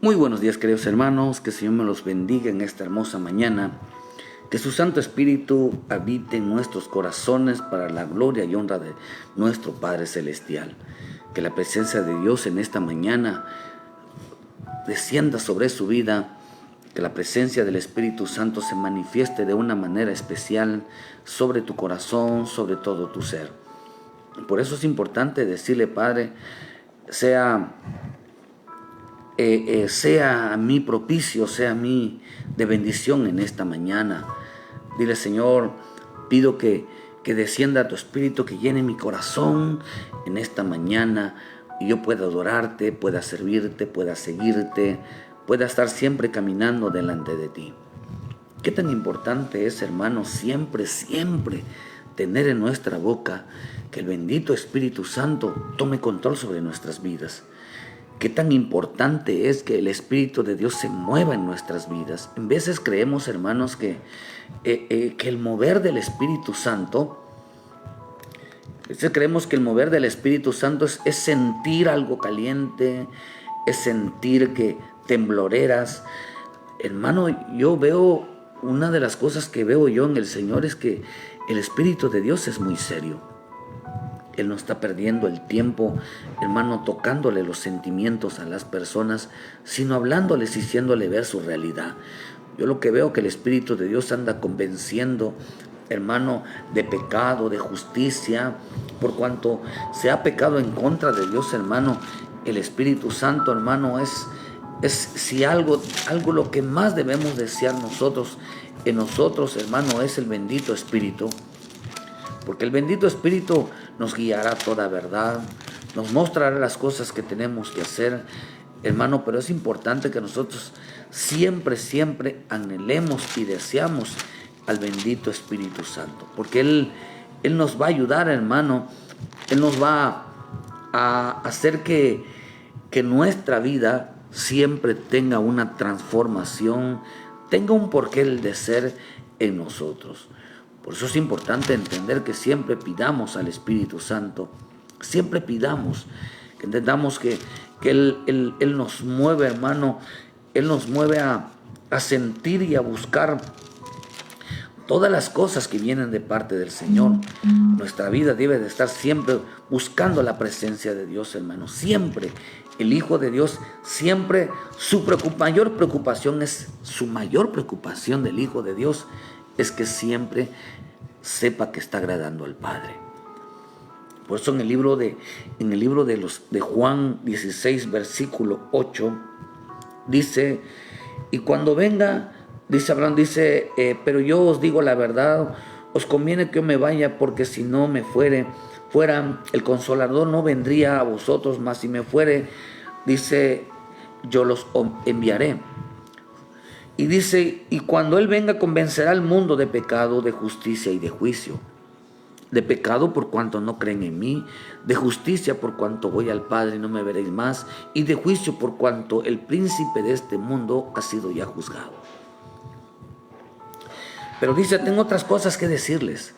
Muy buenos días, queridos hermanos, que el Señor me los bendiga en esta hermosa mañana, que su Santo Espíritu habite en nuestros corazones para la gloria y honra de nuestro Padre Celestial, que la presencia de Dios en esta mañana descienda sobre su vida, que la presencia del Espíritu Santo se manifieste de una manera especial sobre tu corazón, sobre todo tu ser. Por eso es importante decirle, Padre, sea a mí propicio, sea a mí de bendición en esta mañana. Dile, Señor, pido que descienda tu Espíritu, que llene mi corazón en esta mañana y yo pueda adorarte, pueda servirte, pueda seguirte, pueda estar siempre caminando delante de ti. Qué tan importante es, hermano, siempre tener en nuestra boca que el bendito Espíritu Santo tome control sobre nuestras vidas. Qué tan importante es que el Espíritu de Dios se mueva en nuestras vidas. En veces creemos, hermanos, que el mover del Espíritu Santo, es sentir algo caliente, es sentir que tembloreras. Hermano, una de las cosas que veo yo en el Señor es que el Espíritu de Dios es muy serio. Él no está perdiendo el tiempo, hermano, tocándole los sentimientos a las personas, sino hablándoles y haciéndole ver su realidad. Yo lo que veo que el Espíritu de Dios anda convenciendo, hermano, de pecado, de justicia, por cuanto se ha pecado en contra de Dios, hermano. El Espíritu Santo, hermano, es si algo lo que más debemos desear nosotros, hermano, es el bendito Espíritu. Porque el bendito Espíritu nos guiará a toda verdad, nos mostrará las cosas que tenemos que hacer, hermano, pero es importante que nosotros siempre anhelemos y deseamos al bendito Espíritu Santo, porque Él nos va a ayudar, hermano. Él nos va a hacer que nuestra vida siempre tenga una transformación, tenga un porqué de ser en nosotros. Por eso es importante entender que siempre pidamos al Espíritu Santo, siempre pidamos, que entendamos que Él nos mueve, hermano, Él nos mueve a sentir y a buscar todas las cosas que vienen de parte del Señor. Nuestra vida debe de estar siempre buscando la presencia de Dios, hermano, siempre. El Hijo de Dios siempre, su mayor preocupación del Hijo de Dios es que siempre sepa que está agradando al Padre. Por eso en el libro de Juan 16, versículo 8, dice, y cuando venga, pero yo os digo la verdad, os conviene que yo me vaya, porque si no me fuera, el Consolador no vendría a vosotros, mas si me fuere, dice, yo los enviaré. Y dice, y cuando Él venga convencerá al mundo de pecado, de justicia y de juicio. De pecado por cuanto no creen en mí, de justicia por cuanto voy al Padre y no me veréis más, y de juicio por cuanto el príncipe de este mundo ha sido ya juzgado. Pero dice, tengo otras cosas que decirles.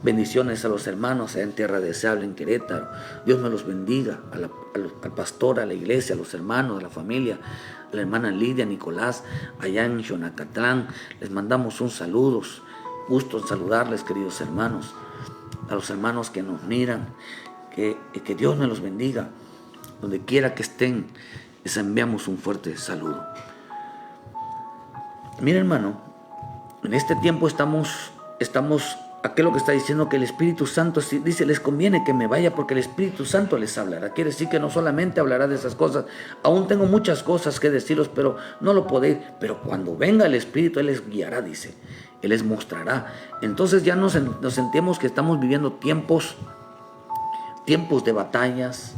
Bendiciones a los hermanos en Tierra Deseable, en Querétaro. Dios me los bendiga, al pastor, a la iglesia, a los hermanos, a la familia, a la hermana Lidia, Nicolás, allá en Xonacatlán. Les mandamos un saludo, gusto en saludarles, queridos hermanos. A los hermanos que nos miran, que Dios me los bendiga. Donde quiera que estén, les enviamos un fuerte saludo. Mira, hermano, en este tiempo estamos aquí lo que está diciendo, que el Espíritu Santo dice, les conviene que me vaya porque el Espíritu Santo les hablará. Quiere decir que no solamente hablará de esas cosas. Aún tengo muchas cosas que deciros, pero no lo podéis. Pero cuando venga el Espíritu, Él les guiará, dice. Él les mostrará. Entonces ya nos sentimos que estamos viviendo tiempos de batallas.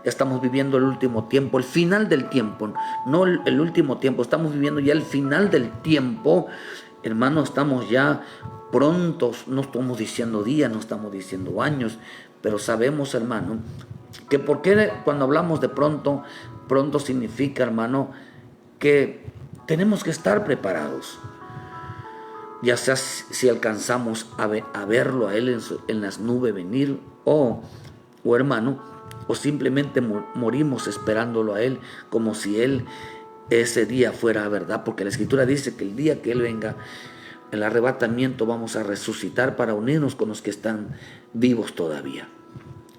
Estamos viviendo el último tiempo, el final del tiempo. No el último tiempo, estamos viviendo ya el final del tiempo. Hermano, estamos ya prontos, no estamos diciendo días, no estamos diciendo años, pero sabemos, hermano, que porque cuando hablamos de pronto significa, hermano, que tenemos que estar preparados. Ya sea si alcanzamos a verlo a Él en las nubes venir, o hermano, o simplemente morimos esperándolo a Él, como si Él ese día fuera verdad, porque la Escritura dice que el día que Él venga, el arrebatamiento, vamos a resucitar para unirnos con los que están vivos todavía.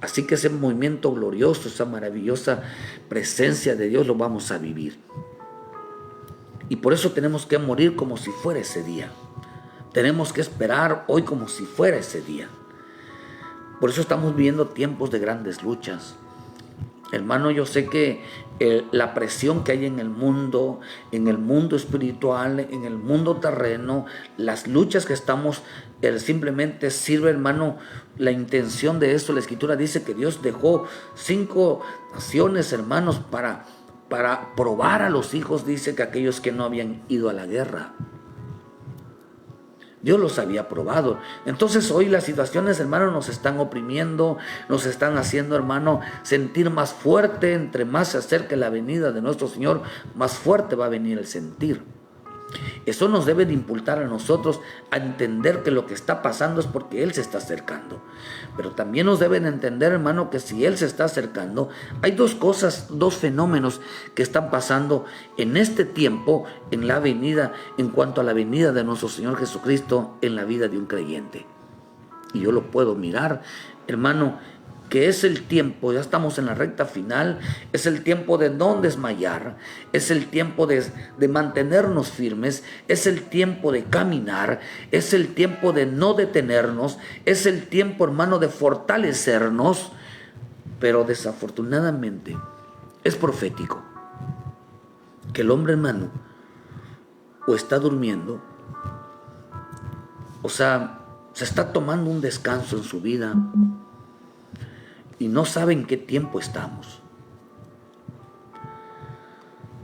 Así que ese movimiento glorioso, esa maravillosa presencia de Dios lo vamos a vivir. Y por eso tenemos que morir como si fuera ese día. Tenemos que esperar hoy como si fuera ese día. Por eso estamos viviendo tiempos de grandes luchas. Hermano, yo sé que la presión que hay en el mundo espiritual, en el mundo terreno, las luchas que estamos, simplemente sirve, hermano, la intención de esto. La Escritura dice que Dios dejó 5 naciones, hermanos, para probar a los hijos, dice que aquellos que no habían ido a la guerra. Dios los había probado. Entonces hoy las situaciones, hermano, nos están oprimiendo, nos están haciendo, hermano, sentir más fuerte. Entre más se acerque la venida de nuestro Señor, más fuerte va a venir el sentir. Eso nos debe de impulsar a nosotros a entender que lo que está pasando es porque Él se está acercando. Pero también nos deben entender, hermano, que si Él se está acercando, hay 2 cosas, 2 fenómenos que están pasando en este tiempo, en la venida, en cuanto a la venida de nuestro Señor Jesucristo en la vida de un creyente. Y yo lo puedo mirar, hermano, que es el tiempo, ya estamos en la recta final, es el tiempo de no desmayar, es el tiempo de mantenernos firmes, es el tiempo de caminar, es el tiempo de no detenernos, es el tiempo, hermano, de fortalecernos, pero desafortunadamente es profético que el hombre, hermano, o está durmiendo, o sea, se está tomando un descanso en su vida, y no saben en qué tiempo estamos.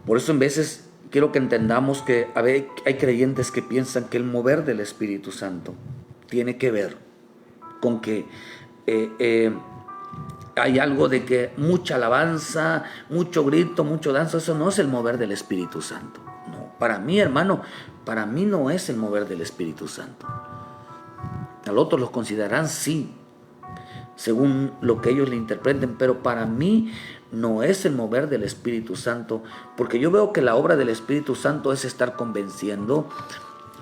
Por eso en veces quiero que entendamos que hay creyentes que piensan que el mover del Espíritu Santo tiene que ver con que hay algo de que mucha alabanza, mucho grito, mucho danza. Eso no es el mover del Espíritu Santo. No, para mí, hermano, para mí no es el mover del Espíritu Santo. A los otros los considerarán sí, según lo que ellos le interpreten, pero para mí no es el mover del Espíritu Santo, porque yo veo que la obra del Espíritu Santo es estar convenciendo,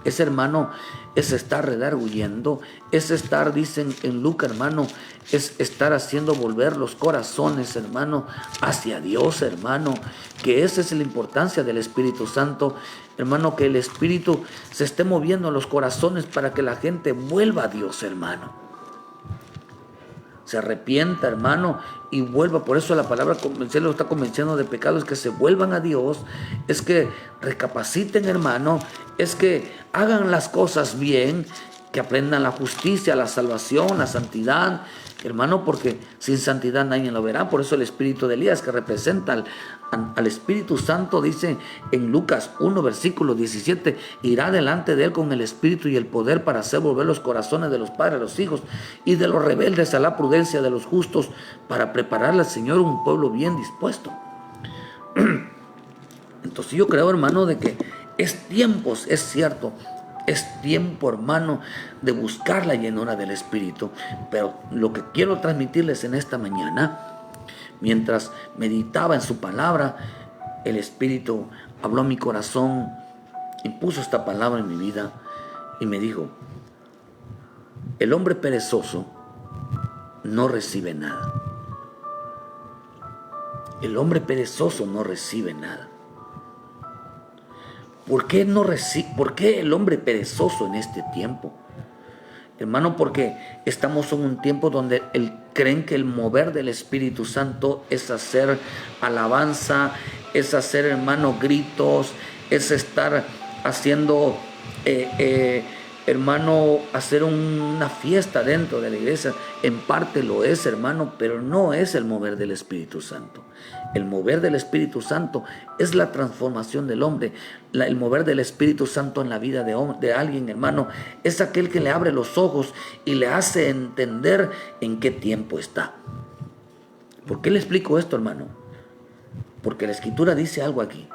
es, hermano, es estar redarguyendo, es estar, dicen en Lucas, hermano, es estar haciendo volver los corazones, hermano, hacia Dios, hermano, que esa es la importancia del Espíritu Santo, hermano, que el Espíritu se esté moviendo en los corazones para que la gente vuelva a Dios, hermano. Se arrepienta, hermano, y vuelva. Por eso la palabra convencer lo está convenciendo de pecado, es que se vuelvan a Dios, es que recapaciten, hermano, es que hagan las cosas bien, que aprendan la justicia, la salvación, la santidad, hermano, porque sin santidad nadie lo verá. Por eso el espíritu de Elías, que representa al Espíritu Santo, dice en Lucas 1, versículo 17, irá delante de él con el espíritu y el poder para hacer volver los corazones de los padres a los hijos y de los rebeldes a la prudencia de los justos, para prepararle al Señor un pueblo bien dispuesto. Entonces yo creo, hermano, de que es tiempo, es cierto, es tiempo, hermano, de buscar la llenura del Espíritu. Pero lo que quiero transmitirles en esta mañana, mientras meditaba en su palabra, el Espíritu habló a mi corazón, impuso esta palabra en mi vida y me dijo: el hombre perezoso no recibe nada. El hombre perezoso no recibe nada. ¿Por qué el hombre perezoso en este tiempo? Hermano, porque estamos en un tiempo donde creen que el mover del Espíritu Santo es hacer alabanza, es hacer, hermano, gritos, es estar haciendo, hermano, hacer una fiesta dentro de la iglesia. En parte lo es, hermano, pero no es el mover del Espíritu Santo. El mover del Espíritu Santo es la transformación del hombre. El mover del Espíritu Santo en la vida de alguien, hermano, es aquel que le abre los ojos y le hace entender en qué tiempo está. ¿Por qué le explico esto, hermano? Porque la Escritura dice algo aquí.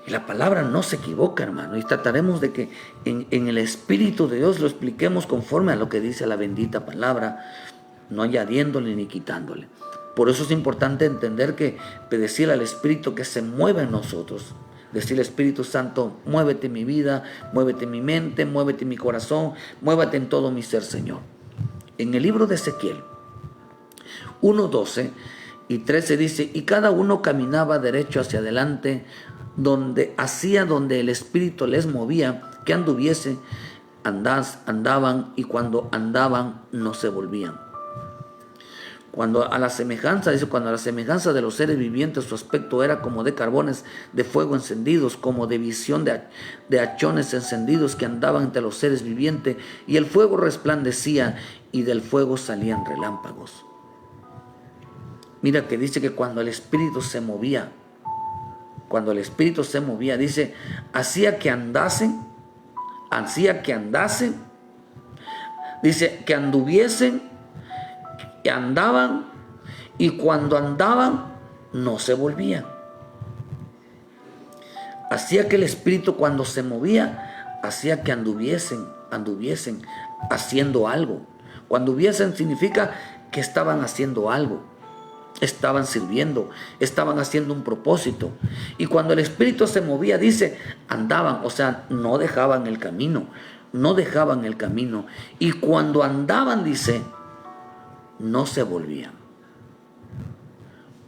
Y la palabra no se equivoca, hermano, y trataremos de que en el Espíritu de Dios lo expliquemos conforme a lo que dice la bendita palabra, no añadiéndole ni quitándole. Por eso es importante entender que decirle al Espíritu que se mueva en nosotros. Decirle, Espíritu Santo, muévete en mi vida, muévete en mi mente, muévete en mi corazón, muévete en todo mi ser, Señor. En el libro de Ezequiel 1:12 y 13 dice, y cada uno caminaba derecho hacia adelante, donde el Espíritu les movía, que anduviese, andaban, y cuando andaban no se volvían. Cuando a la semejanza de los seres vivientes, su aspecto era como de carbones de fuego encendidos, como de visión de hachones encendidos que andaban entre los seres vivientes, y el fuego resplandecía, y del fuego salían relámpagos. Mira que dice que cuando el Espíritu se movía, dice, hacía que andasen, dice que anduviesen, que andaban, y cuando andaban no se volvían. Hacía que el Espíritu, cuando se movía, hacía que anduviesen haciendo algo. Cuando anduviesen significa que estaban haciendo algo, estaban sirviendo, estaban haciendo un propósito. Y cuando el Espíritu se movía, dice, andaban, o sea, no dejaban el camino. Y cuando andaban, dice, no se volvían.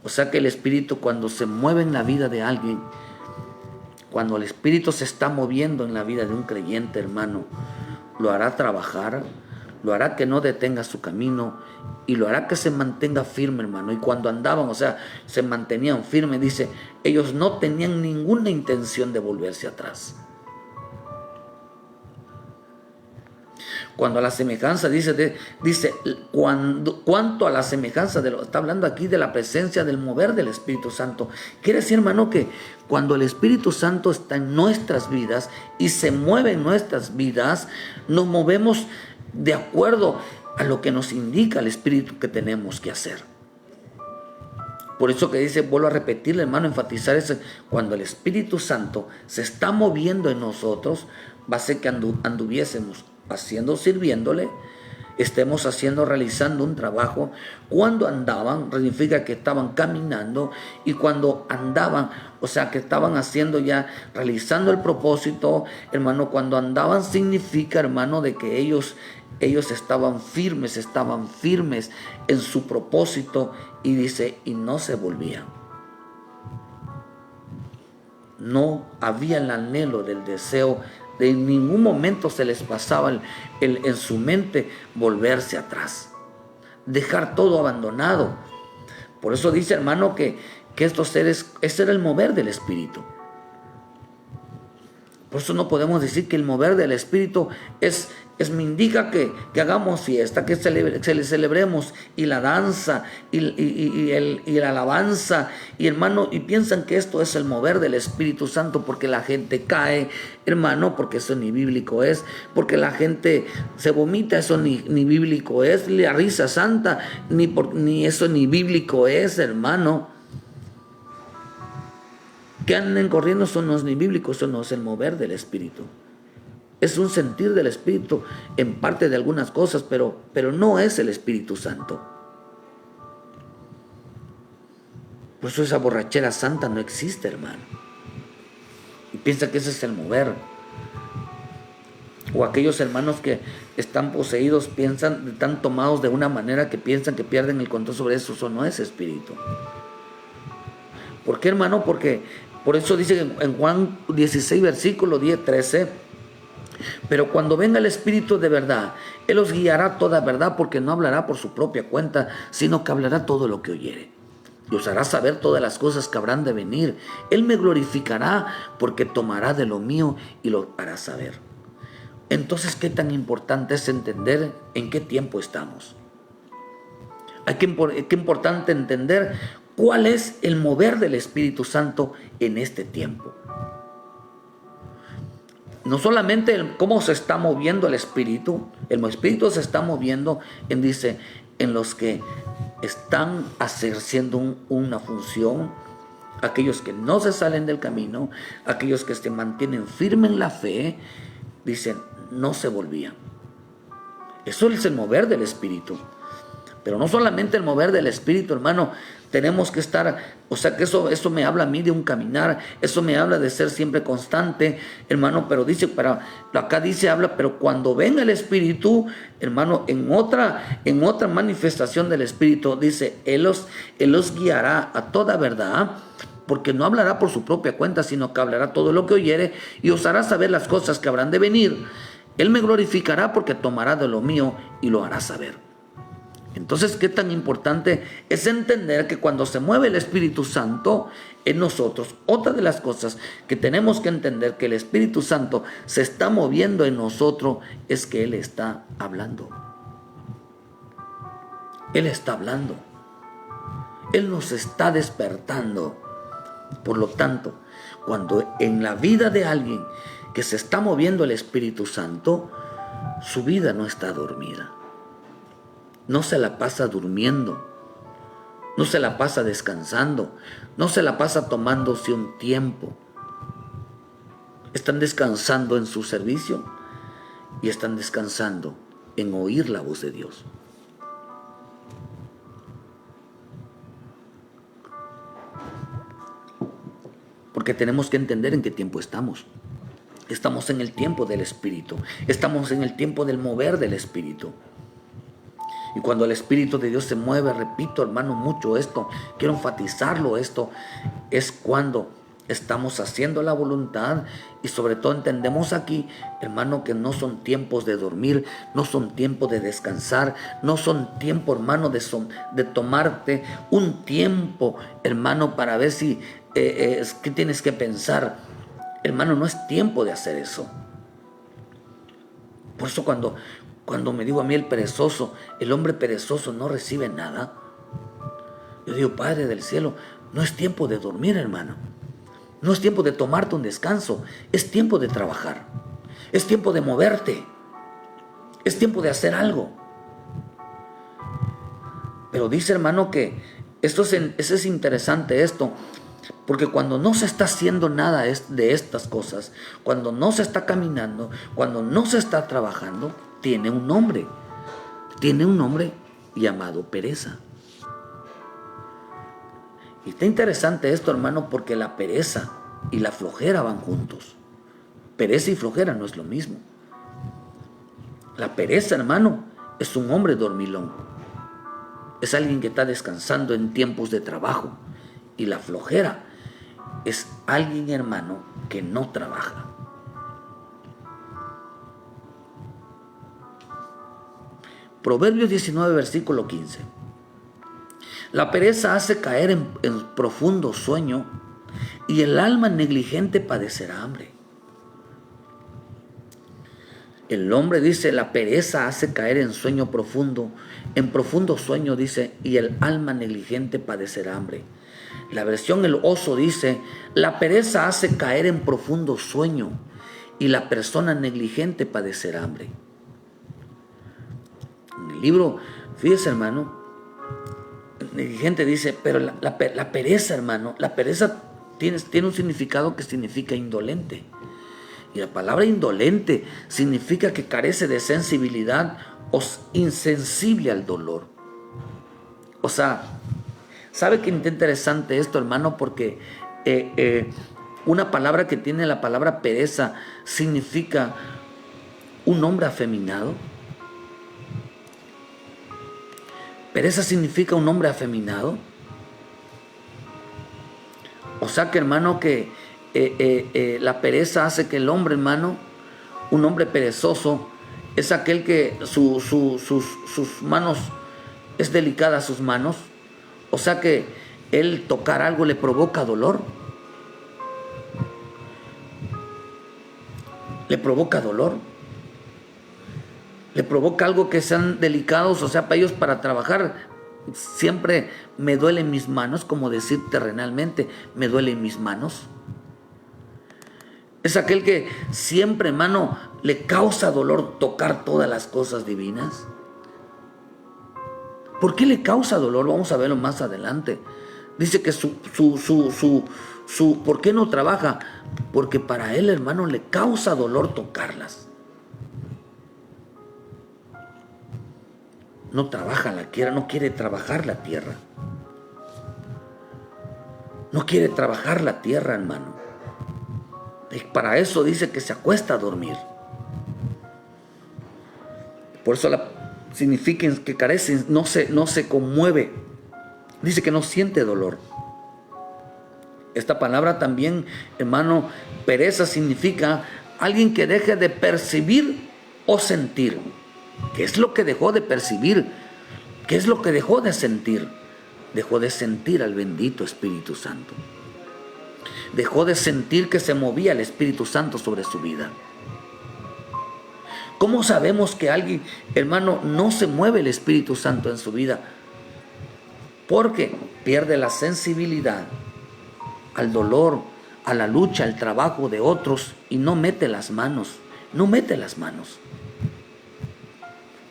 O sea que el Espíritu, cuando se mueve en la vida de alguien, cuando el Espíritu se está moviendo en la vida de un creyente, hermano, lo hará trabajar, lo hará que no detenga su camino, y lo hará que se mantenga firme, hermano. Y cuando andaban, o sea, se mantenían firmes, dice, ellos no tenían ninguna intención de volverse atrás. Cuando a la semejanza, cuanto a la semejanza, está hablando aquí de la presencia del mover del Espíritu Santo. Quiere decir, hermano, que cuando el Espíritu Santo está en nuestras vidas y se mueve en nuestras vidas, nos movemos de acuerdo a lo que nos indica el Espíritu que tenemos que hacer. Por eso que dice, vuelvo a repetirle, hermano, enfatizar eso, cuando el Espíritu Santo se está moviendo en nosotros, va a ser que anduviésemos sirviéndole, estemos realizando un trabajo. Cuando andaban, significa que estaban caminando, y cuando andaban, o sea, que estaban realizando el propósito, hermano. Cuando andaban significa, hermano, de que ellos estaban firmes en su propósito, y dice, y no se volvían. No había el anhelo del deseo, en ningún momento se les pasaba en su mente volverse atrás, dejar todo abandonado. Por eso dice, hermano, que estos seres, ese era el mover del Espíritu. Por eso no podemos decir que el mover del Espíritu me indica que hagamos fiesta, que celebremos, y la danza y la alabanza, y hermano, y piensan que esto es el mover del Espíritu Santo, porque la gente cae, hermano, porque eso ni bíblico es, porque la gente se vomita, eso ni bíblico es, la risa santa, ni eso ni bíblico es, hermano. Que anden corriendo, eso no es ni bíblico, eso no es el mover del Espíritu. Es un sentir del Espíritu en parte de algunas cosas, pero no es el Espíritu Santo. Por eso esa borrachera santa no existe, hermano. Y piensa que ese es el mover. O aquellos hermanos que están poseídos, están tomados de una manera que piensan que pierden el control sobre eso no es Espíritu. ¿Por qué, hermano? Porque por eso dice en Juan 16, versículo 10-13, pero cuando venga el Espíritu de verdad, Él os guiará toda verdad, porque no hablará por su propia cuenta, sino que hablará todo lo que oyere, y os hará saber todas las cosas que habrán de venir. Él me glorificará, porque tomará de lo mío y lo hará saber. Entonces, ¿qué tan importante es entender en qué tiempo estamos? Qué importante entender cuál es el mover del Espíritu Santo en este tiempo. No solamente cómo se está moviendo el Espíritu se está moviendo en los que están ejerciendo una función, aquellos que no se salen del camino, aquellos que se mantienen firmes en la fe, dicen, no se volvían. Eso es el mover del Espíritu. Pero no solamente el mover del Espíritu, hermano, tenemos que estar, o sea que eso me habla a mí de un caminar, eso me habla de ser siempre constante, hermano, pero acá dice, habla, pero cuando venga el Espíritu, hermano, en otra manifestación del Espíritu, dice, Él los guiará a toda verdad, porque no hablará por su propia cuenta, sino que hablará todo lo que oyere y os hará saber las cosas que habrán de venir. Él me glorificará porque tomará de lo mío y lo hará saber. Entonces, qué tan importante es entender que cuando se mueve el Espíritu Santo en nosotros, otra de las cosas que tenemos que entender que el Espíritu Santo se está moviendo en nosotros es que Él está hablando. Él está hablando. Él nos está despertando. Por lo tanto, cuando en la vida de alguien que se está moviendo el Espíritu Santo, su vida no está dormida. No se la pasa durmiendo, no se la pasa descansando, no se la pasa tomándose un tiempo. Están descansando en su servicio y están descansando en oír la voz de Dios. Porque tenemos que entender en qué tiempo estamos. Estamos en el tiempo del Espíritu, estamos en el tiempo del mover del Espíritu. Y cuando el Espíritu de Dios se mueve, repito, hermano, mucho esto, quiero enfatizarlo, esto es cuando estamos haciendo la voluntad y sobre todo entendemos aquí, hermano, que no son tiempos de dormir, no son tiempos de descansar, no son tiempos, hermano, de tomarte un tiempo, hermano, para ver si, qué tienes que pensar. Hermano, no es tiempo de hacer eso. Por eso cuando me digo a mí el perezoso, el hombre perezoso no recibe nada, yo digo, Padre del cielo, no es tiempo de dormir, hermano. No es tiempo de tomarte un descanso. Es tiempo de trabajar. Es tiempo de moverte. Es tiempo de hacer algo. Pero dice, hermano, que eso es interesante esto. Porque cuando no se está haciendo nada de estas cosas, cuando no se está caminando, cuando no se está trabajando, tiene un nombre. Tiene un nombre llamado pereza. Y está interesante esto, hermano, porque la pereza y la flojera van juntos. Pereza y flojera no es lo mismo. La pereza, hermano, es un hombre dormilón. Es alguien que está descansando en tiempos de trabajo. Y la flojera es alguien, hermano, que no trabaja. Proverbios 19, versículo 15. La pereza hace caer en profundo sueño y el alma negligente padecerá hambre. El hombre dice, la pereza hace caer en profundo sueño dice, y el alma negligente padecerá hambre. La versión El Oso dice, la pereza hace caer en profundo sueño y la persona negligente padecerá hambre. En el libro, fíjese, hermano, negligente dice, pero la pereza, hermano, la pereza tiene un significado que significa indolente. Y la palabra indolente significa que carece de sensibilidad o insensible al dolor. O sea, ¿sabe qué interesante esto, hermano? Porque una palabra que tiene la palabra pereza significa un hombre afeminado. Pereza significa un hombre afeminado. O sea que, hermano, que la pereza hace que el hombre, hermano, un hombre perezoso, es aquel que sus manos, es delicada sus manos. O sea que él tocar algo le provoca dolor. Le provoca dolor. Le provoca algo que sean delicados, o sea, para ellos para trabajar. Siempre me duelen mis manos, como decir terrenalmente, me duelen mis manos. Es aquel que siempre, hermano, le causa dolor tocar todas las cosas divinas. ¿Por qué le causa dolor? Vamos a verlo más adelante. Dice que ¿por qué no trabaja? Porque para él, hermano, le causa dolor tocarlas. no trabaja la tierra, no quiere trabajar la tierra. No quiere trabajar la tierra, hermano. Y para eso dice que se acuesta a dormir. Por eso significa que carece, no se conmueve. Dice que no siente dolor. Esta palabra también, hermano, pereza significa alguien que deje de percibir o sentir. ¿Qué es lo que dejó de percibir? ¿Qué es lo que dejó de sentir? Dejó de sentir al bendito Espíritu Santo. Dejó de sentir que se movía el Espíritu Santo sobre su vida. ¿Cómo sabemos que alguien, hermano, no se mueve el Espíritu Santo en su vida? Porque pierde la sensibilidad al dolor, a la lucha, al trabajo de otros y no mete las manos. No mete las manos.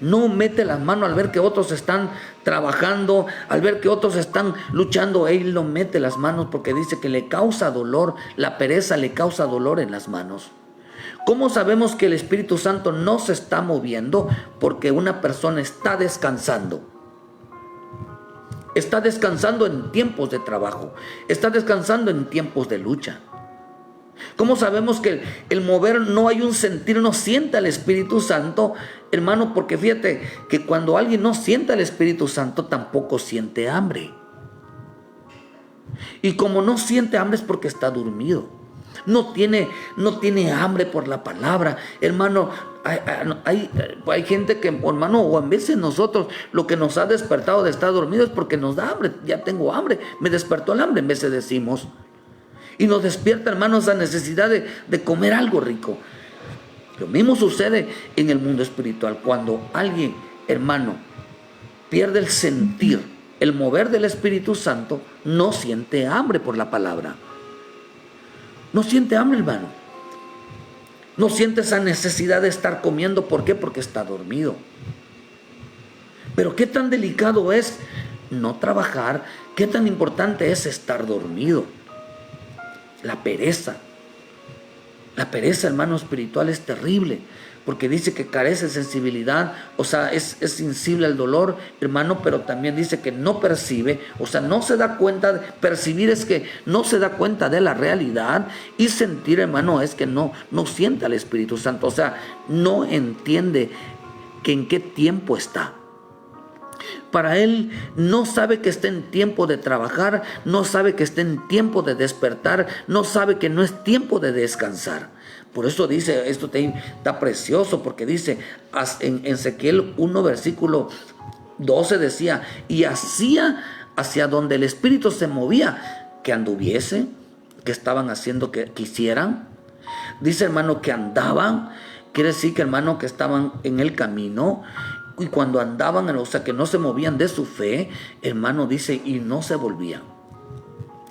No mete las manos al ver que otros están trabajando, al ver que otros están luchando. Él no mete las manos porque dice que le causa dolor. La pereza le causa dolor en las manos. ¿Cómo sabemos que el Espíritu Santo no se está moviendo? Porque una persona está descansando. Está descansando en tiempos de trabajo. Está descansando en tiempos de lucha. ¿Cómo sabemos que el mover no hay un sentir, no siente al Espíritu Santo, hermano? Porque fíjate que cuando alguien no siente al Espíritu Santo, tampoco siente hambre. Y como no siente hambre es porque está dormido. No tiene hambre por la palabra, hermano. Hay gente que, hermano, o a veces nosotros lo que nos ha despertado de estar dormido es porque nos da hambre. Ya tengo hambre, me despertó el hambre, en vez de decimos. Y nos despierta, hermano, esa necesidad de comer algo rico. Lo mismo sucede en el mundo espiritual. Cuando alguien, hermano, pierde el sentir, el mover del Espíritu Santo, no siente hambre por la palabra. No siente hambre, hermano. No siente esa necesidad de estar comiendo. ¿Por qué? Porque está dormido. Pero qué tan delicado es no trabajar. Qué tan importante es estar dormido. La pereza, hermano, espiritual es terrible, porque dice que carece de sensibilidad, o sea, es sensible al dolor, hermano, pero también dice que no percibe, o sea, no se da cuenta. Percibir es que no se da cuenta de la realidad, y sentir, hermano, es que no siente al Espíritu Santo, o sea, no entiende que en qué tiempo está. Para él no sabe que está en tiempo de trabajar, no sabe que está en tiempo de despertar, no sabe que no es tiempo de descansar. Por eso dice, esto está precioso, porque dice en Ezequiel 1 versículo 12 decía, y hacía hacia donde el Espíritu se movía, que anduviese, que estaban haciendo que quisieran. Dice, hermano, que andaban, quiere decir que, hermano, que estaban en el camino. Y cuando andaban, o sea, que no se movían de su fe, hermano, dice, y no se volvían.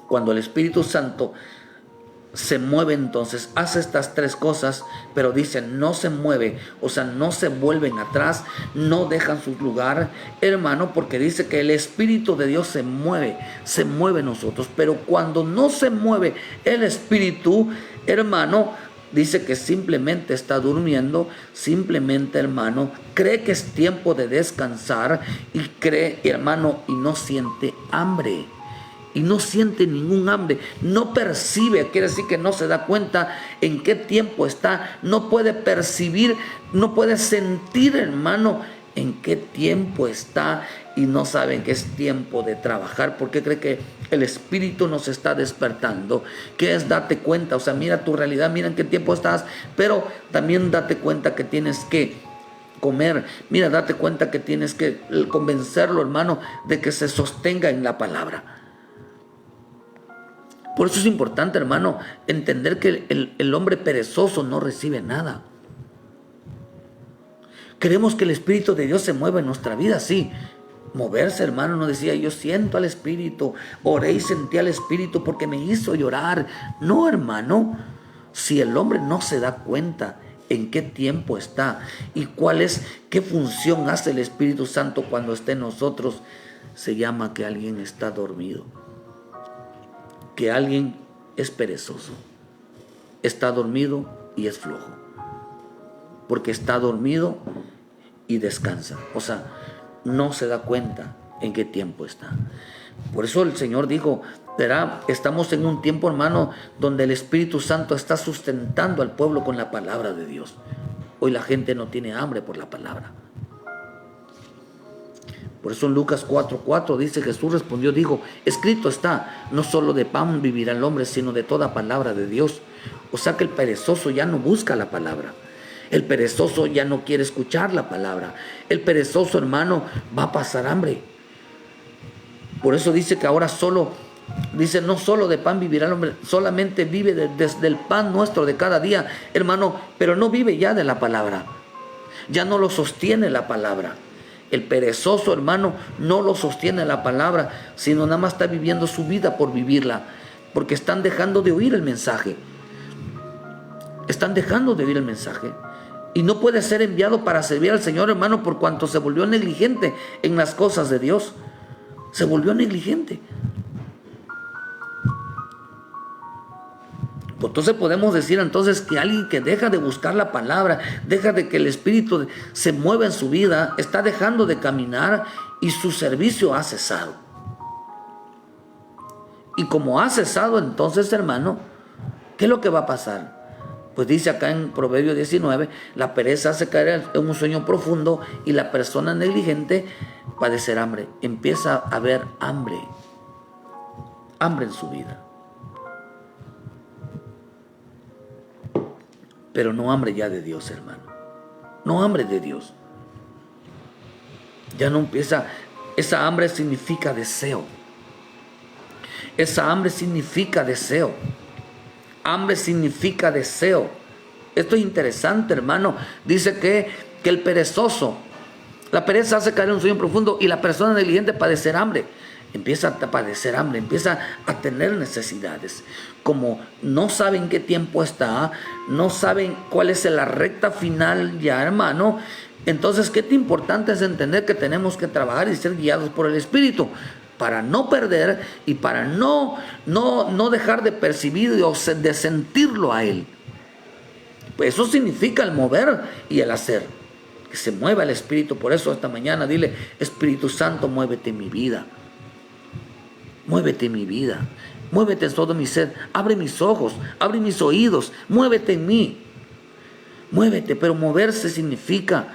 Cuando el Espíritu Santo se mueve, entonces hace estas tres cosas, pero dice, no se mueve, o sea, no se vuelven atrás, no dejan su lugar, hermano, porque dice que el Espíritu de Dios se mueve en nosotros. Pero cuando no se mueve el Espíritu, hermano, dice que simplemente está durmiendo, simplemente, hermano, cree que es tiempo de descansar y cree, hermano, y no siente hambre. Y no siente ningún hambre, no percibe, quiere decir que no se da cuenta en qué tiempo está, no puede percibir, no puede sentir, hermano, en qué tiempo está, y no saben que es tiempo de trabajar, porque cree que el Espíritu nos está despertando, que es date cuenta, o sea, mira tu realidad, mira en qué tiempo estás, pero también date cuenta que tienes que comer, mira, date cuenta que tienes que convencerlo, hermano, de que se sostenga en la palabra. Por eso es importante, hermano, entender que el hombre perezoso no recibe nada. Queremos que el Espíritu de Dios se mueva en nuestra vida, sí. Moverse, hermano, no decía, yo siento al Espíritu, oré y sentí al Espíritu porque me hizo llorar. No, hermano, si el hombre no se da cuenta en qué tiempo está y qué función hace el Espíritu Santo cuando esté en nosotros, se llama que alguien está dormido. Que alguien es perezoso, está dormido y es flojo, porque está dormido y descansa. O sea, no se da cuenta en qué tiempo está. Por eso el Señor dijo, estamos en un tiempo, hermano, donde el Espíritu Santo está sustentando al pueblo con la palabra de Dios. Hoy la gente no tiene hambre por la palabra. Por eso en Lucas 4:4 dice, Jesús respondió, dijo, escrito está, no solo de pan vivirá el hombre, sino de toda palabra de Dios. O sea que el perezoso ya no busca la palabra. El perezoso ya no quiere escuchar la palabra. El perezoso, hermano, va a pasar hambre. Por eso dice que ahora dice, no solo de pan vivirá el hombre, solamente vive desde el pan nuestro de cada día, hermano, pero no vive ya de la palabra. Ya no lo sostiene la palabra. El perezoso, hermano, no lo sostiene la palabra, sino nada más está viviendo su vida por vivirla, porque están dejando de oír el mensaje. Están dejando de oír el mensaje. Y no puede ser enviado para servir al Señor, hermano, por cuanto se volvió negligente en las cosas de Dios. Se volvió negligente. Entonces podemos decir entonces que alguien que deja de buscar la palabra, deja de que el Espíritu se mueva en su vida, está dejando de caminar y su servicio ha cesado. Y como ha cesado, entonces, hermano, ¿qué es lo que va a pasar? Pues dice acá en Proverbios 19, la pereza hace caer en un sueño profundo y la persona negligente padecerá hambre. Empieza a haber hambre en su vida. Pero no hambre ya de Dios, hermano. No hambre de Dios. Ya no empieza. Esa hambre significa deseo. Esa hambre significa deseo. Hambre significa deseo. Esto es interesante, hermano. Dice que el perezoso, la pereza hace caer en un sueño profundo y la persona negligente padecerá hambre. Empieza a padecer hambre, empieza a tener necesidades. Como no saben qué tiempo está, no saben cuál es la recta final ya, hermano. Entonces, qué importante es entender que tenemos que trabajar y ser guiados por el Espíritu para no perder y para no dejar de percibir o de sentirlo a Él. Pues eso significa el mover y el hacer. Que se mueva el Espíritu. Por eso esta mañana dile, Espíritu Santo, muévete en mi vida. Muévete en mi vida, muévete en todo mi ser, abre mis ojos, abre mis oídos, muévete en mí. Muévete, pero moverse significa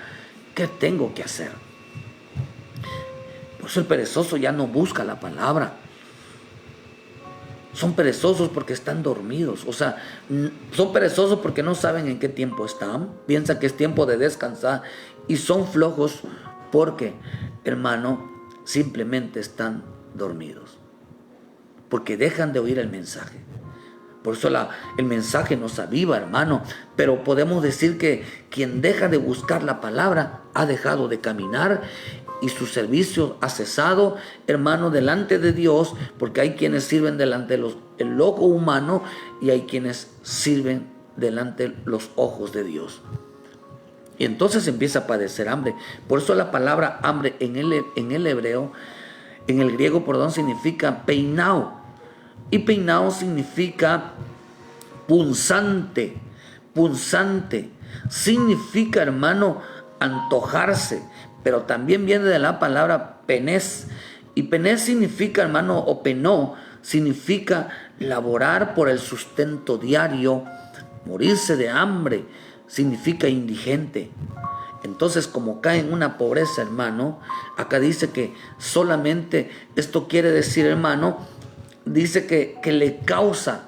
¿qué tengo que hacer? Por eso el perezoso ya no busca la palabra. Son perezosos porque están dormidos, o sea, son perezosos porque no saben en qué tiempo están, piensan que es tiempo de descansar y son flojos porque, hermano, simplemente están dormidos. Porque dejan de oír el mensaje. Por eso el mensaje nos aviva, hermano. Pero podemos decir que quien deja de buscar la palabra ha dejado de caminar y su servicio ha cesado, hermano, delante de Dios, porque hay quienes sirven delante del ojo humano y hay quienes sirven delante de los ojos de Dios. Y entonces empieza a padecer hambre. Por eso la palabra hambre en el hebreo, en el griego, significa peinao. Y peinao significa punzante. Punzante. Significa, hermano, antojarse. Pero también viene de la palabra penés. Y penés significa, hermano, o penó, significa laborar por el sustento diario. Morirse de hambre significa indigente. Entonces, como cae en una pobreza, hermano, acá dice que solamente esto quiere decir, hermano, dice que le causa.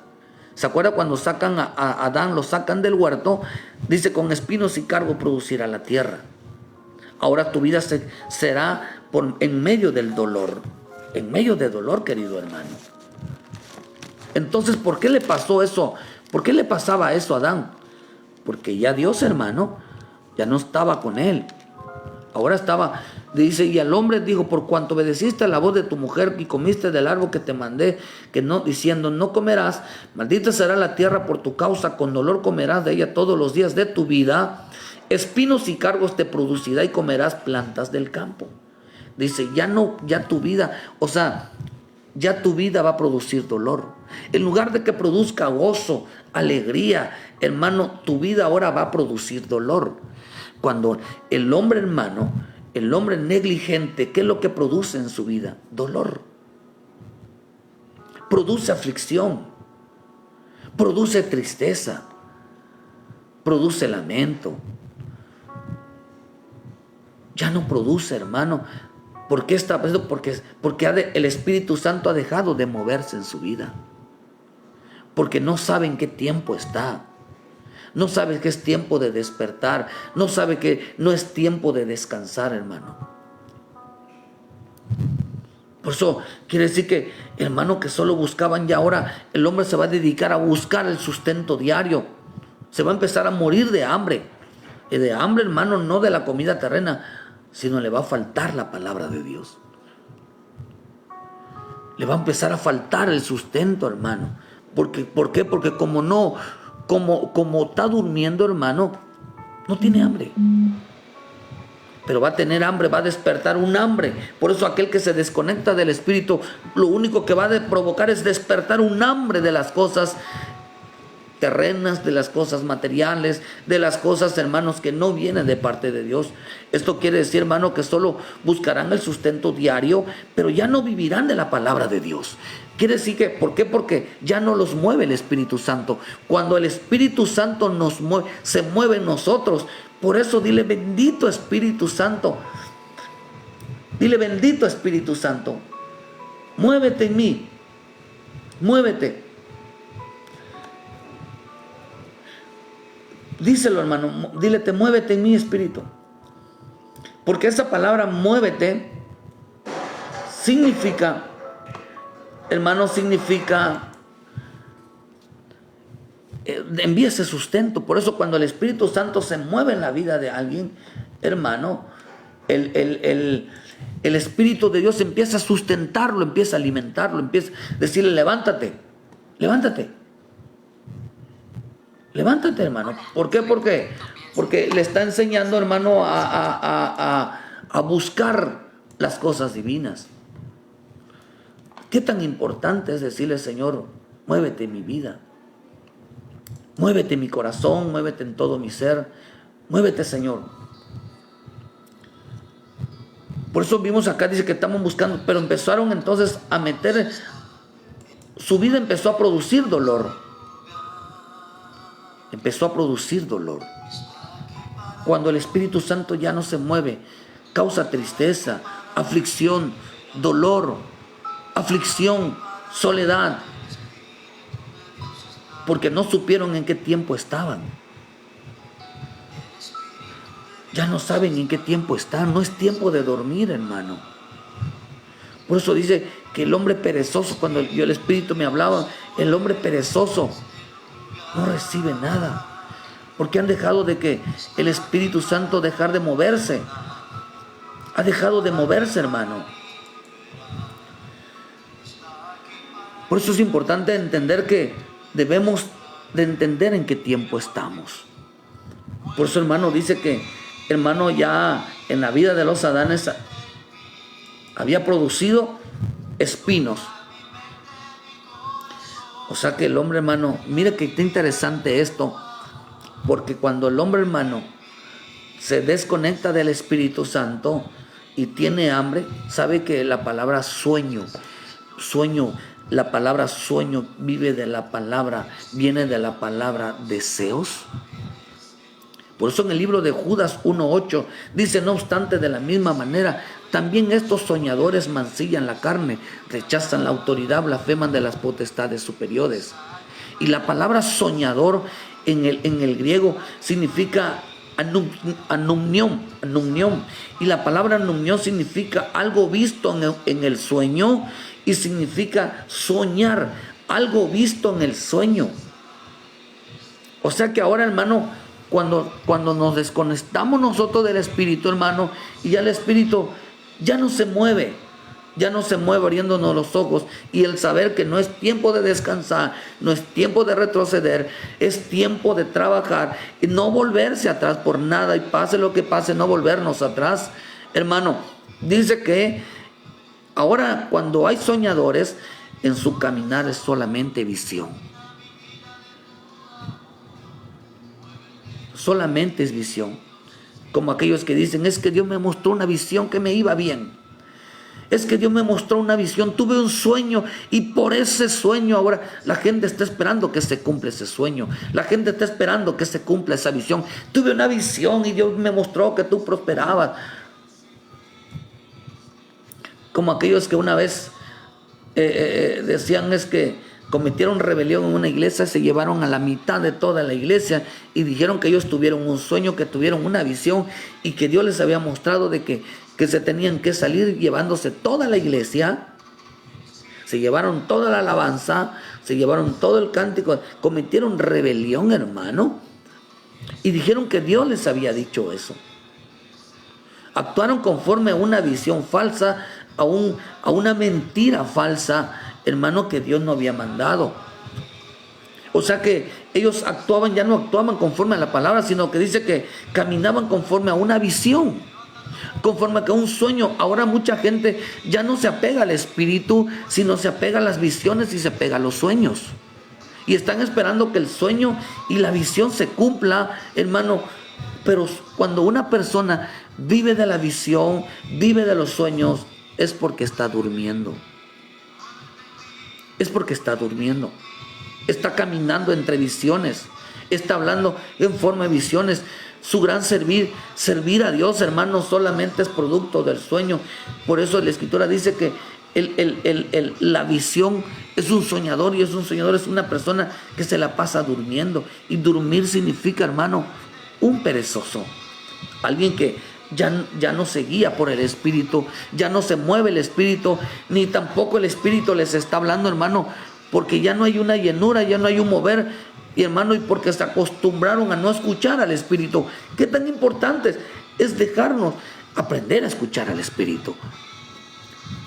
¿Se acuerda cuando sacan a Adán, lo sacan del huerto? Dice, con espinos y cargo producirá la tierra. Ahora tu vida será en medio del dolor. En medio de dolor, querido hermano. Entonces, ¿por qué le pasó eso? ¿Por qué le pasaba eso a Adán? Porque ya Dios, hermano, ya no estaba con él. Ahora estaba, dice, y al hombre dijo, por cuanto obedeciste a la voz de tu mujer y comiste del árbol que te mandé, diciendo, no comerás, maldita será la tierra por tu causa, con dolor comerás de ella todos los días de tu vida, espinos y cargos te producirá y comerás plantas del campo. Dice, ya tu vida, o sea, ya tu vida va a producir dolor. En lugar de que produzca gozo, alegría, hermano, tu vida ahora va a producir dolor. Cuando el hombre, hermano, el hombre negligente, ¿qué es lo que produce en su vida? Dolor. Produce aflicción. Produce tristeza. Produce lamento. Ya no produce, hermano. ¿Por qué está pasando? Porque el Espíritu Santo ha dejado de moverse en su vida. Porque no sabe en qué tiempo está. No sabe que es tiempo de despertar. No sabe que no es tiempo de descansar, hermano. Por eso quiere decir que, hermano, que solo buscaban, ya ahora el hombre se va a dedicar a buscar el sustento diario. Se va a empezar a morir de hambre. Y de hambre, hermano, no de la comida terrena, sino le va a faltar la palabra de Dios. Le va a empezar a faltar el sustento, hermano. ¿Por qué? Porque como está durmiendo, hermano, no tiene hambre. Pero va a tener hambre, va a despertar un hambre. Por eso aquel que se desconecta del Espíritu, lo único que va a provocar es despertar un hambre de las cosas terrenas, de las cosas materiales, de las cosas, hermanos, que no vienen de parte de Dios. Esto quiere decir, hermano, que solo buscarán el sustento diario, pero ya no vivirán de la palabra de Dios. Quiere decir que, ¿por qué? Porque ya no los mueve el Espíritu Santo. Cuando el Espíritu Santo nos mueve, se mueve en nosotros. Por eso dile, bendito Espíritu Santo. Dile, bendito Espíritu Santo. Muévete en mí. Muévete. Díselo, hermano. Dile, te muévete en mí, Espíritu. Porque esa palabra muévete significa, hermano, significa envía ese sustento. Por eso cuando el Espíritu Santo se mueve en la vida de alguien, hermano, el Espíritu de Dios empieza a sustentarlo, empieza a alimentarlo, empieza a decirle, levántate, levántate. Levántate, hermano. ¿Por qué? Porque le está enseñando, hermano, a buscar las cosas divinas. ¿Qué tan importante es decirle, Señor, muévete en mi vida? Muévete en mi corazón, muévete en todo mi ser. Muévete, Señor. Por eso vimos acá, dice que estamos buscando, pero empezaron entonces a meter, su vida empezó a producir dolor. Empezó a producir dolor. Cuando el Espíritu Santo ya no se mueve, causa tristeza, aflicción, dolor, aflicción, soledad, porque no supieron en qué tiempo estaban. Ya no saben en qué tiempo están. No es tiempo de dormir, hermano. Por eso dice que el hombre perezoso, cuando el Espíritu me hablaba, el hombre perezoso no recibe nada, porque han dejado de que el Espíritu Santo dejar de moverse. Ha dejado de moverse, hermano. Por eso es importante entender que debemos de entender en qué tiempo estamos. Por eso, hermano, dice que, hermano, ya en la vida de los Adanes había producido espinos. O sea que el hombre, hermano, mire que está interesante esto, porque cuando el hombre, hermano, se desconecta del Espíritu Santo y tiene hambre, sabe que la palabra sueño, la palabra sueño viene de la palabra deseos. Por eso en el libro de Judas 1:8 dice, no obstante, de la misma manera, también estos soñadores mancillan la carne, rechazan la autoridad, blasfeman de las potestades superiores. Y la palabra soñador en el griego significa anumnión. Y la palabra anumnión significa algo visto en el sueño, y significa soñar, algo visto en el sueño. O sea que ahora, hermano, cuando nos desconectamos nosotros del Espíritu, hermano, y ya el Espíritu ya no se mueve abriéndonos los ojos, y el saber que no es tiempo de descansar, no es tiempo de retroceder, es tiempo de trabajar y no volverse atrás por nada, y pase lo que pase, no volvernos atrás, hermano. Dice que ahora cuando hay soñadores, en su caminar es solamente visión. Solamente es visión. como aquellos que dicen, es que Dios me mostró una visión que me iba bien. Es que Dios me mostró una visión, tuve un sueño y por ese sueño ahora la gente está esperando que se cumpla ese sueño. La gente está esperando que se cumpla esa visión. Tuve una visión y Dios me mostró que tú prosperabas. Como aquellos que una vez decían es que cometieron rebelión en una iglesia, se llevaron a la mitad de toda la iglesia y dijeron que ellos tuvieron un sueño, que tuvieron una visión y que Dios les había mostrado de que se tenían que salir llevándose toda la iglesia. Se llevaron toda la alabanza, se llevaron todo el cántico, cometieron rebelión, hermano, y dijeron que Dios les había dicho eso. Actuaron conforme a una visión falsa, a una mentira falsa, hermano, que Dios no había mandado. O sea que ellos ya no actuaban conforme a la palabra, sino que dice que caminaban conforme a una visión, conforme a un sueño. Ahora mucha gente ya no se apega al espíritu, sino se apega a las visiones y se apega a los sueños. Y están esperando que el sueño y la visión se cumpla, hermano. Pero cuando una persona vive de la visión, vive de los sueños, es porque está durmiendo. Es porque está durmiendo. Está caminando entre visiones. Está hablando en forma de visiones. Su gran servir a Dios, hermano, solamente es producto del sueño. Por eso la Escritura dice que la visión es un soñador, y es un soñador, es una persona que se la pasa durmiendo. Y dormir significa, hermano, un perezoso. Alguien que ya no se guía por el Espíritu, ya no se mueve el Espíritu, ni tampoco el Espíritu les está hablando, hermano, porque ya no hay una llenura, ya no hay un mover, y hermano, y porque se acostumbraron a no escuchar al Espíritu. ¿Qué tan importante es dejarnos aprender a escuchar al Espíritu?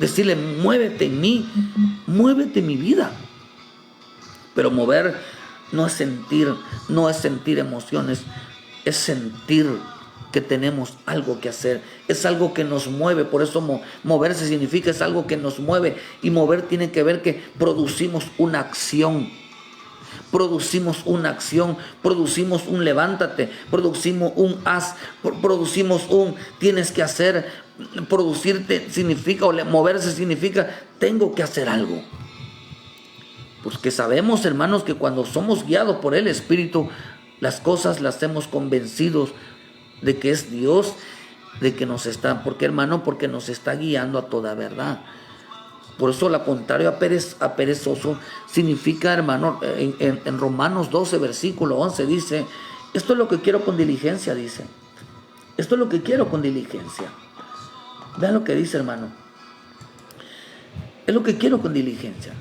Decirle, muévete en mí, muévete en mi vida. Pero mover no es sentir emociones, es sentir que tenemos algo que hacer, es algo que nos mueve. Por eso moverse significa, es algo que nos mueve, y mover tiene que ver que producimos una acción. Producimos una acción, producimos un levántate, producimos un haz, producimos un tienes que hacer. Producirte significa, o moverse significa, tengo que hacer algo. Pues que sabemos, hermanos, que cuando somos guiados por el Espíritu, las cosas las hemos convencidos de que es Dios, de que nos está, ¿por qué, hermano? Porque nos está guiando a toda verdad. Por eso lo contrario a perezoso significa, hermano, en Romanos 12, versículo 11 dice, esto es lo que quiero con diligencia, dice. Esto es lo que quiero con diligencia. Vean lo que dice, hermano. Es lo que quiero con diligencia.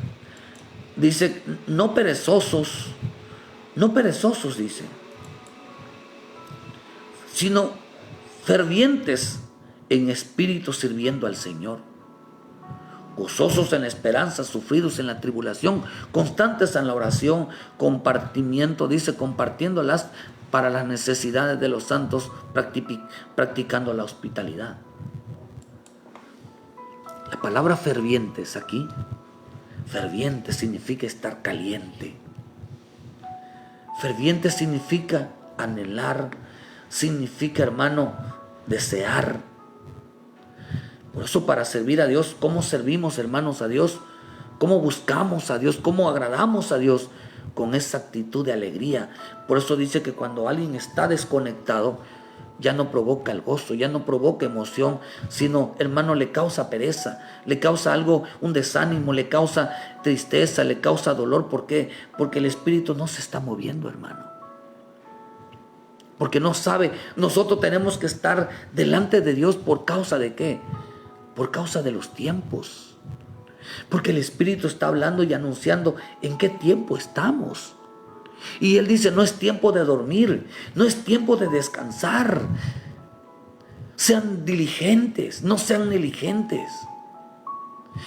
Dice, no perezosos, dice, sino fervientes en espíritu sirviendo al Señor, gozosos en la esperanza, sufridos en la tribulación, constantes en la oración, compartiéndolas para las necesidades de los santos, practicando la hospitalidad. La palabra fervientes aquí, ferviente significa estar caliente. Ferviente significa anhelar, significa, hermano, desear. Por eso, para servir a Dios, ¿cómo servimos, hermanos, a Dios? ¿Cómo buscamos a Dios? ¿Cómo agradamos a Dios? Con esa actitud de alegría. Por eso dice que cuando alguien está desconectado, ya no provoca el gozo, ya no provoca emoción, sino, hermano, le causa pereza, le causa algo, un desánimo, le causa tristeza, le causa dolor. ¿Por qué? Porque el Espíritu no se está moviendo, hermano. Porque no sabe. Nosotros tenemos que estar delante de Dios. ¿Por causa de qué? Por causa de los tiempos. Porque el Espíritu está hablando y anunciando en qué tiempo estamos. Y Él dice, no es tiempo de dormir, no es tiempo de descansar. Sean diligentes, no sean negligentes.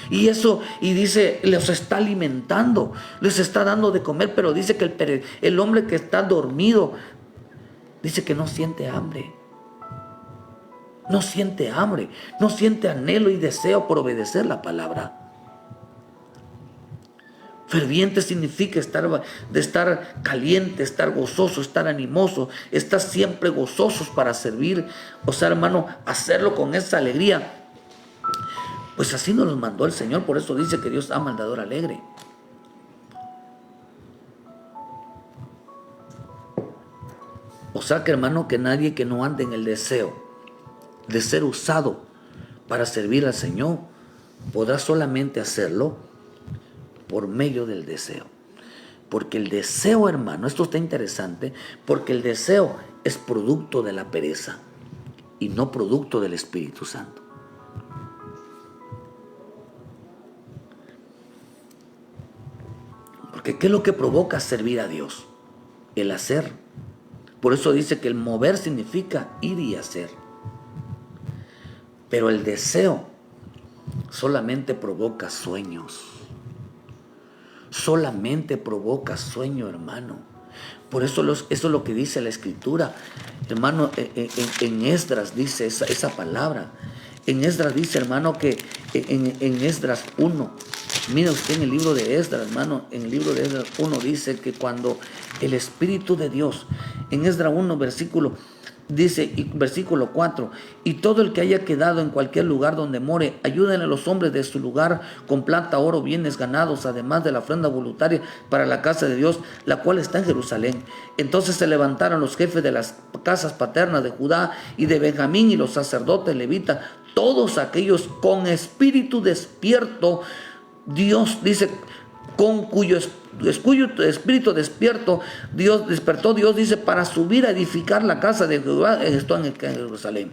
Y eso, y dice, los está alimentando, les está dando de comer, pero dice que el hombre que está dormido, dice que no siente hambre. No siente hambre, no siente anhelo y deseo por obedecer la palabra. Ferviente significa de estar caliente, estar gozoso, estar animoso, estar siempre gozosos para servir. O sea, hermano, hacerlo con esa alegría. Pues así nos los mandó el Señor. Por eso dice que Dios ama al dador alegre. O sea que, hermano, que nadie que no ande en el deseo de ser usado para servir al Señor podrá solamente hacerlo por medio del deseo. Porque el deseo, hermano, esto está interesante, porque el deseo es producto de la pereza y no producto del Espíritu Santo. Porque ¿qué es lo que provoca servir a Dios? El hacer. Por eso dice que el mover significa ir y hacer. Pero el deseo solamente provoca sueños. Solamente provoca sueño, hermano. Por eso eso es lo que dice la Escritura. Hermano, en Esdras dice esa palabra. En Esdras dice, hermano, que en Esdras 1, mira usted en el libro de Esdras, hermano, en el libro de Esdras 1 dice que cuando el Espíritu de Dios, en Esdras 1, versículo 4, y todo el que haya quedado en cualquier lugar donde more, ayuden a los hombres de su lugar con plata, oro, bienes ganados, además de la ofrenda voluntaria para la casa de Dios, la cual está en Jerusalén. Entonces se levantaron los jefes de las casas paternas de Judá y de Benjamín y los sacerdotes levitas, todos aquellos con espíritu despierto. Dios dice, con cuyo espíritu despierto, Dios dice, para subir a edificar la casa de Jehová, esto en Jerusalén.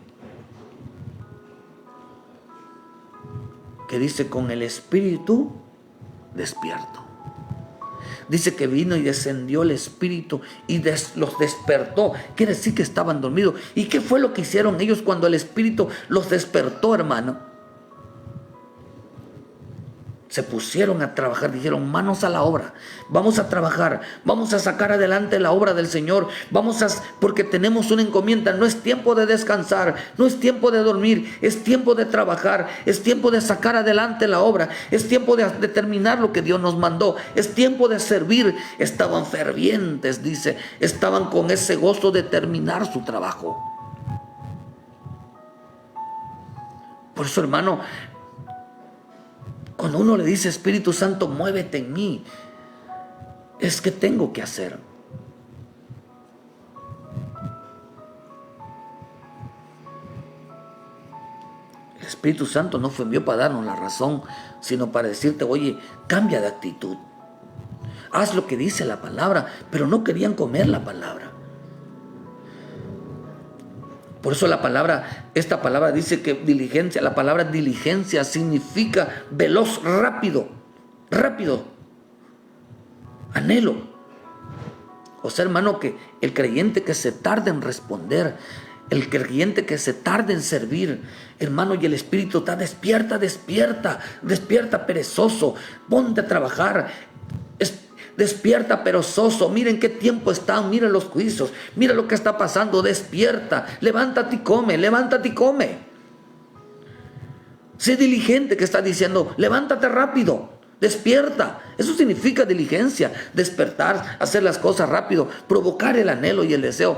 Que dice, con el espíritu despierto. Dice que vino y descendió el espíritu y los despertó. Quiere decir que estaban dormidos. ¿Y qué fue lo que hicieron ellos cuando el espíritu los despertó, hermano? Se pusieron a trabajar, dijeron, manos a la obra, vamos a trabajar, vamos a sacar adelante la obra del Señor, porque tenemos una encomienda. No es tiempo de descansar, no es tiempo de dormir, es tiempo de trabajar, es tiempo de sacar adelante la obra, es tiempo de terminar lo que Dios nos mandó, es tiempo de servir. Estaban fervientes, dice, estaban con ese gozo de terminar su trabajo. Por eso, hermano, cuando uno le dice, Espíritu Santo, muévete en mí, es que tengo que hacer. El Espíritu Santo no fue enviado para darnos la razón, sino para decirte, oye, cambia de actitud. Haz lo que dice la palabra, pero no querían comer la palabra. Por eso esta palabra dice que diligencia, la palabra diligencia significa veloz, rápido, anhelo. O sea, hermano, que el creyente que se tarda en responder, el creyente que se tarda en servir, hermano, y el Espíritu está despierta, perezoso, ponte a trabajar. Despierta, perezoso, miren qué tiempo están, miren los juicios, mira lo que está pasando, despierta, levántate y come. Sé diligente, que está diciendo, levántate rápido, despierta. Eso significa diligencia, despertar, hacer las cosas rápido, provocar el anhelo y el deseo.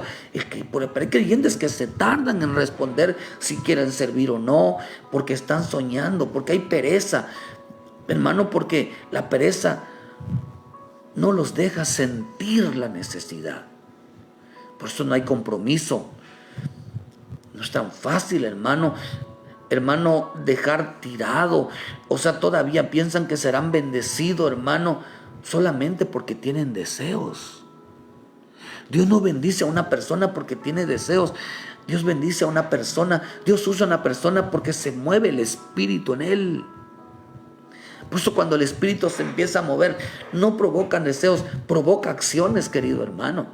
Pero hay creyentes que se tardan en responder si quieren servir o no, porque están soñando, porque hay pereza, hermano, porque la pereza no los deja sentir la necesidad. Por eso no hay compromiso. No es tan fácil, hermano, dejar tirado. O sea, todavía piensan que serán bendecidos, hermano, solamente porque tienen deseos. Dios no bendice a una persona porque tiene deseos. Dios bendice a una persona, Dios usa a una persona porque se mueve el Espíritu en él. Por eso cuando el Espíritu se empieza a mover, no provocan deseos, provoca acciones, querido hermano.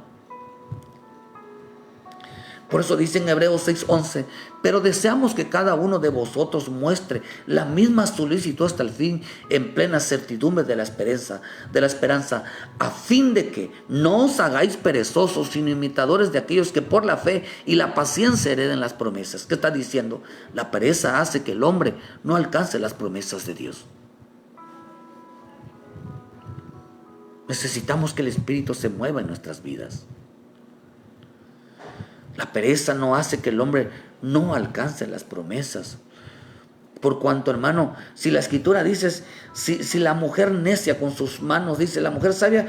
Por eso dice en Hebreos 6:11, pero deseamos que cada uno de vosotros muestre la misma solicitud hasta el fin, en plena certidumbre de la esperanza, a fin de que no os hagáis perezosos, sino imitadores de aquellos que por la fe y la paciencia hereden las promesas. ¿Qué está diciendo? La pereza hace que el hombre no alcance las promesas de Dios. Necesitamos que el Espíritu se mueva en nuestras vidas. La pereza no hace que el hombre no alcance las promesas. Por cuanto, hermano, si la Escritura dice, si la mujer necia con sus manos, dice, la mujer sabia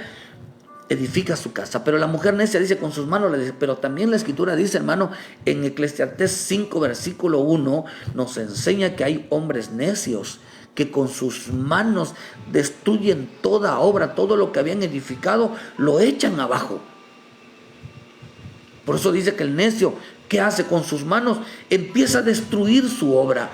edifica su casa, pero la mujer necia dice con sus manos, pero también la Escritura dice, hermano, en Eclesiastés 5, versículo 1, nos enseña que hay hombres necios que con sus manos destruyen toda obra, todo lo que habían edificado, lo echan abajo. Por eso dice que el necio, ¿qué hace con sus manos? Empieza a destruir su obra,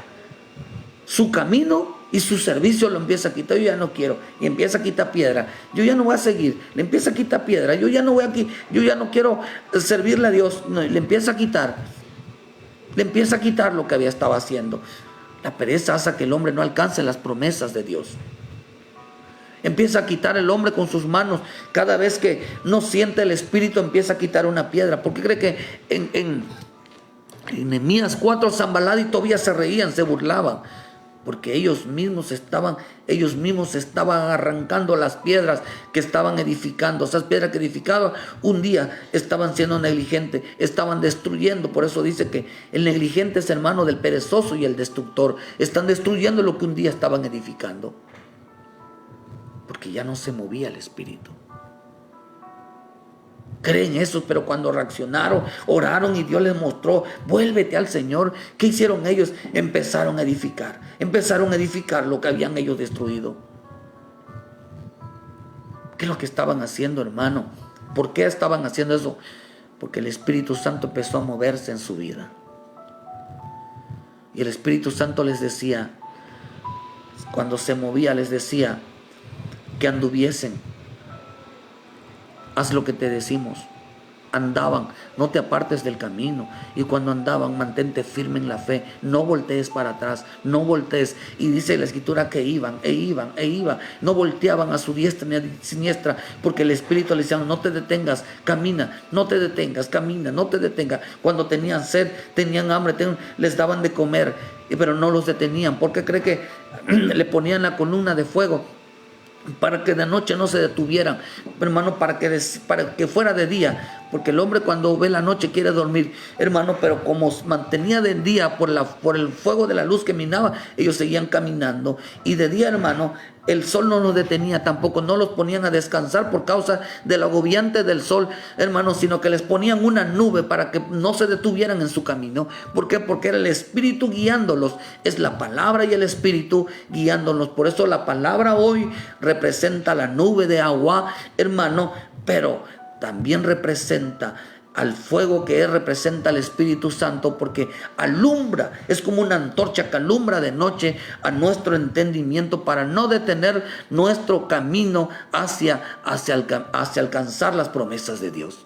su camino y su servicio lo empieza a quitar. Yo ya no quiero, y empieza a quitar piedra. Yo ya no voy a seguir, le empieza a quitar piedra. Yo ya no voy aquí, yo ya no quiero servirle a Dios. No, le empieza a quitar lo que había estado haciendo. La pereza hace que el hombre no alcance las promesas de Dios. Empieza a quitar el hombre con sus manos. Cada vez que no siente el Espíritu, empieza a quitar una piedra. ¿Por qué cree que en Nehemías 4, Sanballat y Tobías se reían, se burlaban? Porque ellos mismos estaban arrancando las piedras que estaban edificando. Esas piedras que edificaban un día estaban siendo negligentes, estaban destruyendo. Por eso dice que el negligente es hermano del perezoso y el destructor. Están destruyendo lo que un día estaban edificando. Porque ya no se movía el Espíritu. Creen eso, pero cuando reaccionaron, oraron y Dios les mostró, vuélvete al Señor. ¿Qué hicieron ellos? Empezaron a edificar lo que habían ellos destruido. ¿Qué es lo que estaban haciendo, hermano? ¿Por qué estaban haciendo eso? Porque el Espíritu Santo empezó a moverse en su vida. Y el Espíritu Santo les decía, cuando se movía, les decía que anduviesen. Haz lo que te decimos. Andaban, no te apartes del camino. Y cuando andaban, mantente firme en la fe. No voltees para atrás, no voltees. Y dice la Escritura que iban. No volteaban a su diestra ni a siniestra, porque el Espíritu les decía, no te detengas, camina, no te detengas, camina, no te detengas. Cuando tenían sed, tenían hambre, les daban de comer, pero no los detenían. Porque cree que le ponían la columna de fuego para que de noche no se detuvieran, hermano, para que fuera de día, porque el hombre cuando ve la noche quiere dormir, hermano, pero como mantenía de día por el fuego de la luz que minaba, ellos seguían caminando, y de día, hermano, el sol no los detenía tampoco, no los ponían a descansar por causa del agobiante del sol, hermano, sino que les ponían una nube para que no se detuvieran en su camino. ¿Por qué? Porque era el Espíritu guiándolos, es la palabra y el Espíritu guiándolos. Por eso la palabra hoy representa la nube de agua, hermano, pero también representa al fuego que representa al Espíritu Santo, porque alumbra, es como una antorcha que alumbra de noche a nuestro entendimiento para no detener nuestro camino hacia alcanzar las promesas de Dios.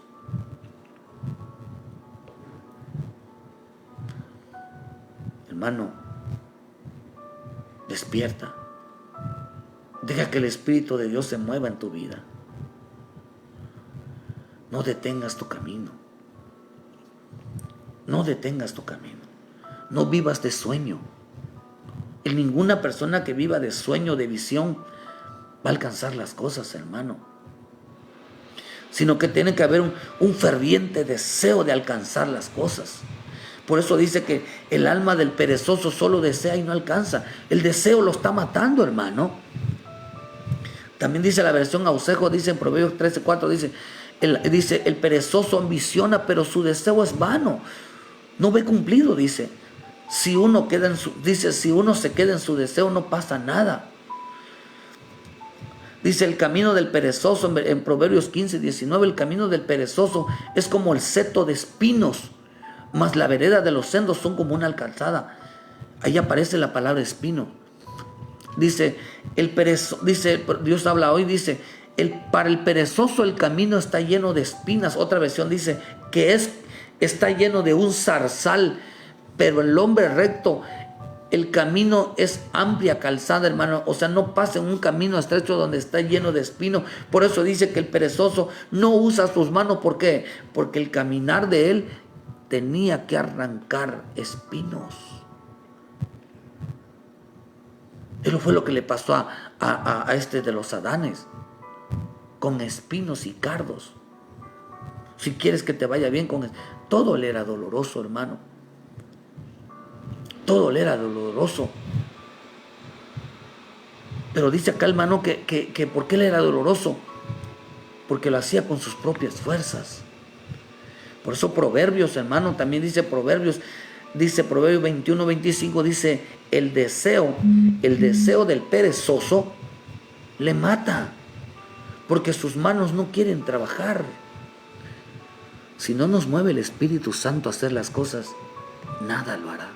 Hermano, despierta. Deja que el Espíritu de Dios se mueva en tu vida. No detengas tu camino. No detengas tu camino. No vivas de sueño. En ninguna persona que viva de sueño, de visión, va a alcanzar las cosas, hermano. Sino que tiene que haber un ferviente deseo de alcanzar las cosas. Por eso dice que el alma del perezoso solo desea y no alcanza. El deseo lo está matando, hermano. También dice la versión Ausejo, dice en Proverbios 13:4, dice, el perezoso ambiciona, pero su deseo es vano. No ve cumplido, dice. Si uno se queda en su deseo, no pasa nada. Dice el camino del perezoso, en Proverbios 15:19, el camino del perezoso es como el seto de espinos, mas la vereda de los sendos son como una alcazada. Ahí aparece la palabra espino. Dice, Dios habla hoy, dice, para el perezoso el camino está lleno de espinas. Otra versión dice que está lleno de un zarzal, pero el hombre recto, el camino es amplia calzada, hermano. O sea, no pasa en un camino estrecho donde está lleno de espinos. Por eso dice que el perezoso no usa sus manos. ¿Por qué? Porque el caminar de él tenía que arrancar espinos. Eso fue lo que le pasó a este de los Adanes. con espinos y cardos. Si quieres que te vaya bien todo le era doloroso, hermano. Todo le era doloroso. Pero dice acá, hermano, que ¿por qué le era doloroso? Porque lo hacía con sus propias fuerzas. Por eso Proverbios, hermano, también dice Proverbios 21, 25, dice, el deseo del perezoso le mata, porque sus manos no quieren trabajar. Si no nos mueve el Espíritu Santo a hacer las cosas, nada lo hará.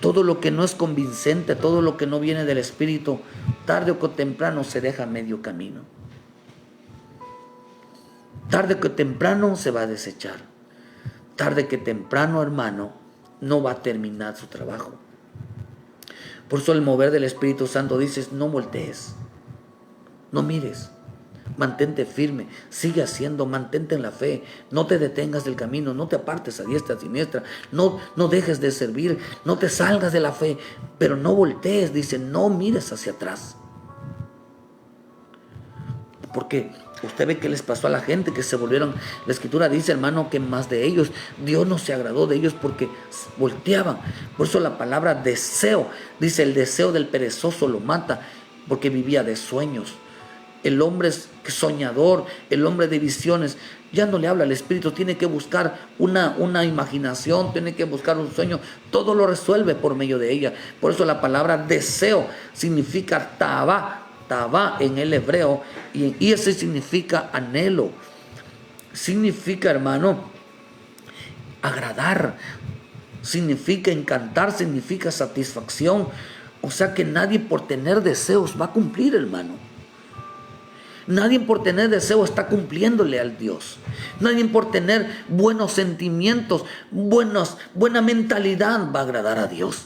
Todo lo que no es convincente, todo lo que no viene del Espíritu, tarde o temprano se deja a medio camino. Tarde que temprano se va a desechar. Tarde que temprano, hermano, no va a terminar su trabajo. Por eso el mover del Espíritu Santo dice, no voltees, no mires, mantente firme, sigue haciendo, mantente en la fe, no te detengas del camino, no te apartes a diestra, a siniestra, no dejes de servir, no te salgas de la fe, pero no voltees, dice, no mires hacia atrás. Porque usted ve qué les pasó a la gente que se volvieron. La Escritura dice, hermano, que más de ellos, Dios no se agradó de ellos porque volteaban. Por eso la palabra deseo, dice, el deseo del perezoso lo mata, porque vivía de sueños. El hombre es soñador, el hombre de visiones, ya no le habla al Espíritu, tiene que buscar una imaginación, tiene que buscar un sueño, todo lo resuelve por medio de ella. Por eso la palabra deseo significa tabá en el hebreo, y ese significa anhelo, significa, hermano, agradar, significa encantar, significa satisfacción. O sea que nadie por tener deseos va a cumplir, hermano. Nadie por tener deseo está cumpliéndole al Dios. Nadie por tener buenos sentimientos, buena mentalidad va a agradar a Dios.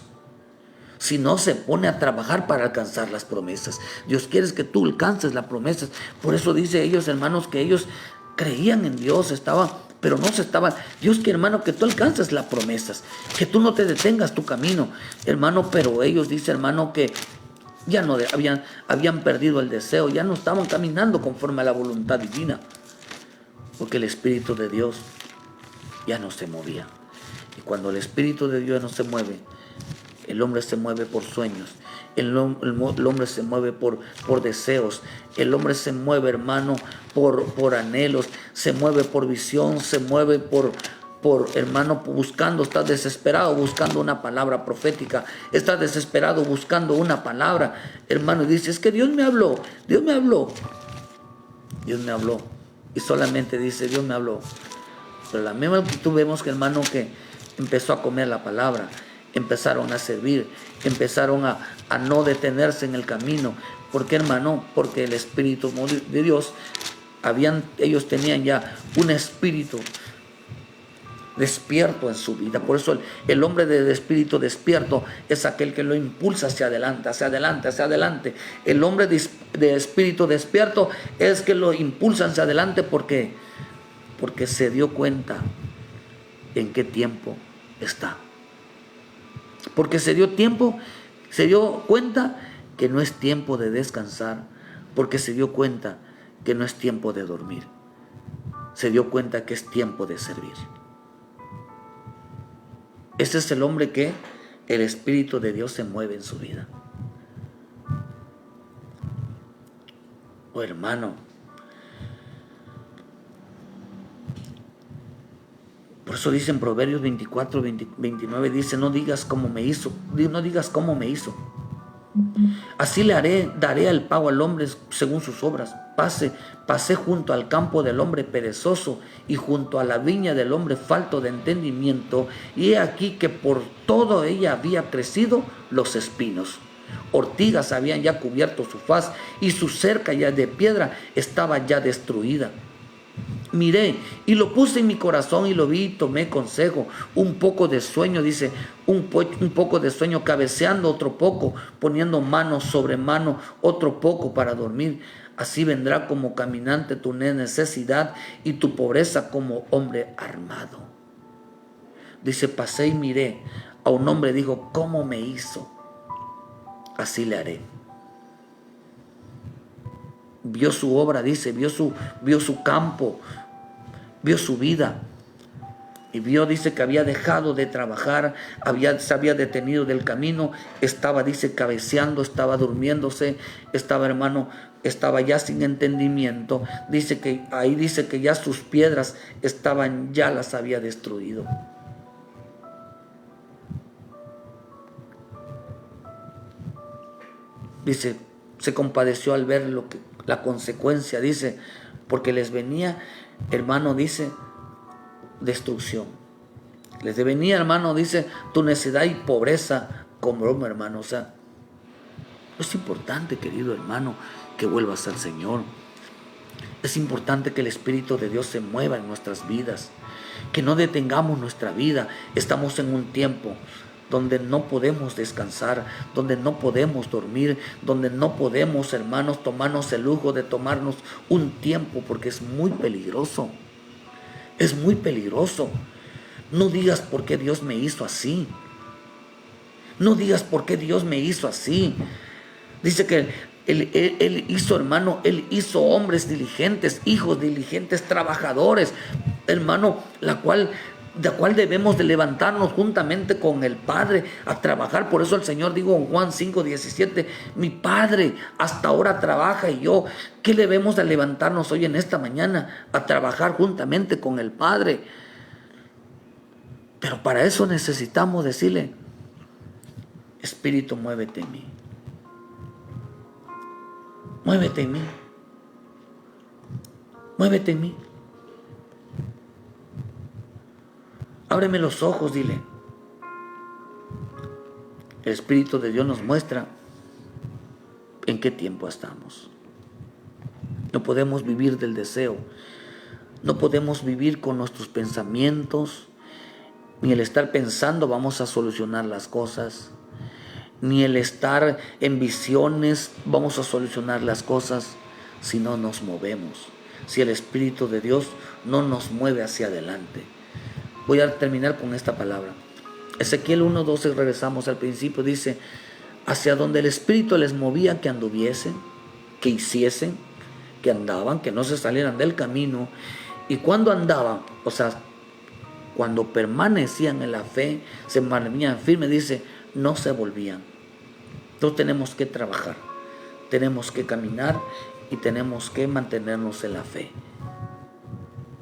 Si no se pone a trabajar para alcanzar las promesas. Dios quiere que tú alcances las promesas. Por eso dice ellos, hermanos, que ellos creían en Dios, pero no se estaban. Dios quiere, hermano, que tú alcances las promesas, que tú no te detengas tu camino, hermano. Pero ellos, dice, hermano, que ya no habían perdido el deseo, ya no estaban caminando conforme a la voluntad divina, porque el Espíritu de Dios ya no se movía. Y cuando el Espíritu de Dios no se mueve, el hombre se mueve por sueños, el hombre se mueve por deseos, el hombre se mueve, hermano, por anhelos, se mueve por visión, se mueve por hermano, buscando, estás desesperado buscando una palabra profética, estás desesperado buscando una palabra, hermano, y dices, es que Dios me habló, y solamente dice, Dios me habló. Pero la misma actitud vemos que, hermano, que empezó a comer la palabra, empezaron a servir, empezaron a no detenerse en el camino. ¿Por qué, hermano? Porque el Espíritu de Dios, ellos tenían ya un espíritu despierto en su vida. Por eso el hombre de espíritu despierto es aquel que lo impulsa hacia adelante, hacia adelante, hacia adelante. El hombre de espíritu despierto es que lo impulsa hacia adelante porque se dio cuenta en qué tiempo está. Porque se dio cuenta que no es tiempo de descansar, porque se dio cuenta que no es tiempo de dormir, se dio cuenta que es tiempo de servir. Ese es el hombre que el Espíritu de Dios se mueve en su vida. Oh, hermano, por eso dice en Proverbios 24, 29, dice, no digas cómo me hizo. Así daré el pago al hombre según sus obras. Pasé junto al campo del hombre perezoso y junto a la viña del hombre falto de entendimiento, y he aquí que por todo ella había crecido los espinos. Ortigas habían ya cubierto su faz y su cerca ya de piedra estaba ya destruida. Miré y lo puse en mi corazón y lo vi y tomé consejo. Un poco de sueño, dice, un poco de sueño, cabeceando otro poco, poniendo mano sobre mano otro poco para dormir. Así vendrá como caminante tu necesidad y tu pobreza como hombre armado. Dice, pasé y miré a un hombre, dijo, ¿cómo me hizo? Así le haré. vio su obra, dice, vio su campo, vio su vida. Y vio, dice, que había dejado de trabajar, se había detenido del camino, estaba, dice, cabeceando, estaba durmiéndose, estaba, hermano, estaba ya sin entendimiento. Dice que ahí dice que ya sus piedras estaban, ya las había destruido. Dice, se compadeció al ver la consecuencia, dice, porque les venía, hermano, dice, destrucción. Les venía, hermano, dice, tu necedad y pobreza con broma, hermano. O sea, es importante, querido hermano, que vuelvas al Señor. Es importante que el Espíritu de Dios se mueva en nuestras vidas, que no detengamos nuestra vida. Estamos en un tiempo donde no podemos descansar, donde no podemos dormir, donde no podemos, hermanos, tomarnos el lujo de tomarnos un tiempo, porque es muy peligroso. Es muy peligroso. No digas por qué Dios me hizo así. No digas por qué Dios me hizo así. Dice que Él hizo, hermano, Él hizo hombres diligentes, hijos diligentes, trabajadores, hermano, de la cual debemos de levantarnos juntamente con el Padre a trabajar. Por eso el Señor dijo en Juan 5:17, mi Padre hasta ahora trabaja y yo. ¿Qué debemos de levantarnos hoy en esta mañana? A trabajar juntamente con el Padre. Pero para eso necesitamos decirle, Espíritu, muévete en mí. Muévete en mí. Muévete en mí. Ábreme los ojos, dile. El Espíritu de Dios nos muestra en qué tiempo estamos. No podemos vivir del deseo. No podemos vivir con nuestros pensamientos, ni el estar pensando vamos a solucionar las cosas, ni el estar en visiones vamos a solucionar las cosas si no nos movemos, si el Espíritu de Dios no nos mueve hacia adelante. Voy a terminar con esta palabra. Ezequiel 1:12, regresamos al principio, dice, hacia donde el Espíritu les movía que anduviesen, que hiciesen, que andaban, que no se salieran del camino. Y cuando andaban, o sea, cuando permanecían en la fe, se mantenían firmes, dice, no se volvían. Entonces tenemos que trabajar, tenemos que caminar y tenemos que mantenernos en la fe.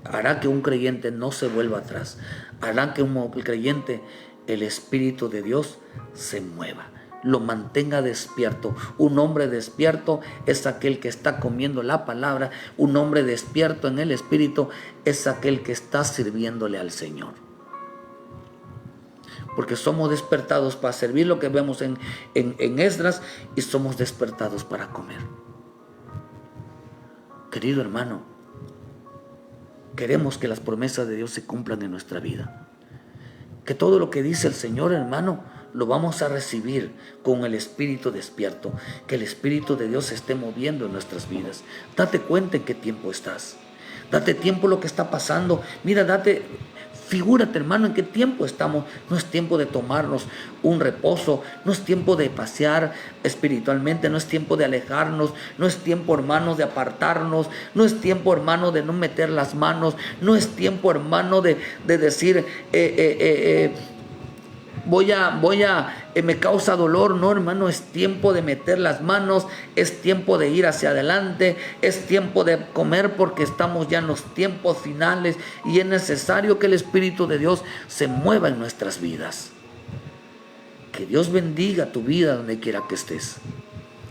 Hará que un creyente no se vuelva atrás. Hará que un creyente, el Espíritu de Dios, se mueva, lo mantenga despierto. Un hombre despierto es aquel que está comiendo la palabra. Un hombre despierto en el Espíritu es aquel que está sirviéndole al Señor. Porque somos despertados para servir, lo que vemos en Esdras, y somos despertados para comer. Querido hermano, queremos que las promesas de Dios se cumplan en nuestra vida. Que todo lo que dice el Señor, hermano, lo vamos a recibir con el Espíritu despierto. Que el Espíritu de Dios se esté moviendo en nuestras vidas. Date cuenta en qué tiempo estás. Date tiempo lo que está pasando. Mira, figúrate, hermano, en qué tiempo estamos. No es tiempo de tomarnos un reposo, no es tiempo de pasear espiritualmente, no es tiempo de alejarnos, no es tiempo, hermano, de apartarnos, no es tiempo, hermano, de no meter las manos, no es tiempo, hermano, de decir, me causa dolor. No, hermano, es tiempo de meter las manos, es tiempo de ir hacia adelante, es tiempo de comer, porque estamos ya en los tiempos finales y es necesario que el Espíritu de Dios se mueva en nuestras vidas. Que Dios bendiga tu vida donde quiera que estés.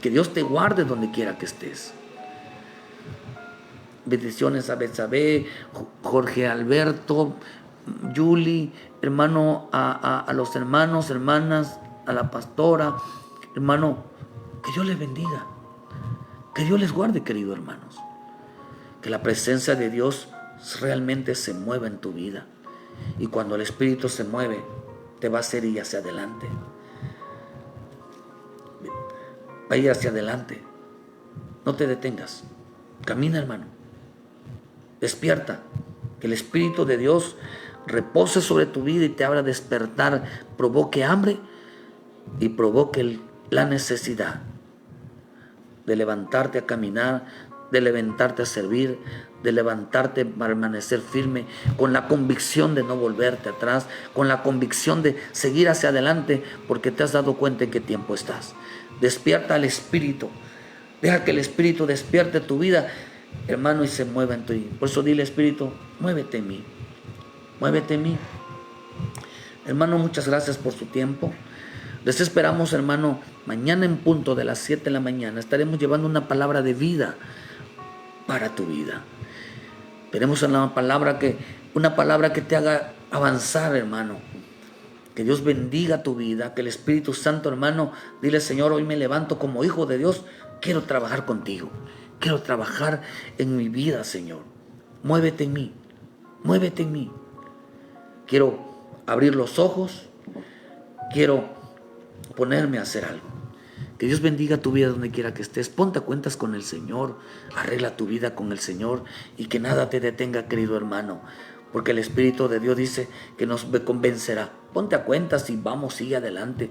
Que Dios te guarde donde quiera que estés. Bendiciones a Betsabé, Jorge Alberto, Julie, hermano, a los hermanos, hermanas, a la pastora, hermano, que Dios les bendiga, que Dios les guarde, queridos hermanos, que la presencia de Dios realmente se mueva en tu vida, y cuando el Espíritu se mueve, te va a hacer ir hacia adelante, va a ir hacia adelante. No te detengas, camina, hermano, despierta, que el Espíritu de Dios repose sobre tu vida y te abra a despertar, provoque hambre y provoque la necesidad de levantarte a caminar, de levantarte a servir, de levantarte a permanecer firme, con la convicción de no volverte atrás, con la convicción de seguir hacia adelante, porque te has dado cuenta en qué tiempo estás. Despierta al Espíritu, deja que el Espíritu despierte tu vida, hermano, y se mueva en ti. Por eso dile, Espíritu, muévete en mí, muévete en mí. Hermano, muchas gracias por su tiempo. Les esperamos, hermano, mañana en punto de las 7 de la mañana. Estaremos llevando una palabra de vida para tu vida. Esperemos una palabra que te haga avanzar, hermano. Que Dios bendiga tu vida, que el Espíritu Santo, hermano, dile, Señor, hoy me levanto como hijo de Dios. Quiero trabajar contigo. Quiero trabajar en mi vida, Señor. Muévete en mí. Muévete en mí. Quiero abrir los ojos. Quiero ponerme a hacer algo. Que Dios bendiga tu vida donde quiera que estés. Ponte a cuentas con el Señor. Arregla tu vida con el Señor. Y que nada te detenga, querido hermano. Porque el Espíritu de Dios dice que nos convencerá. Ponte a cuentas y vamos, sigue adelante.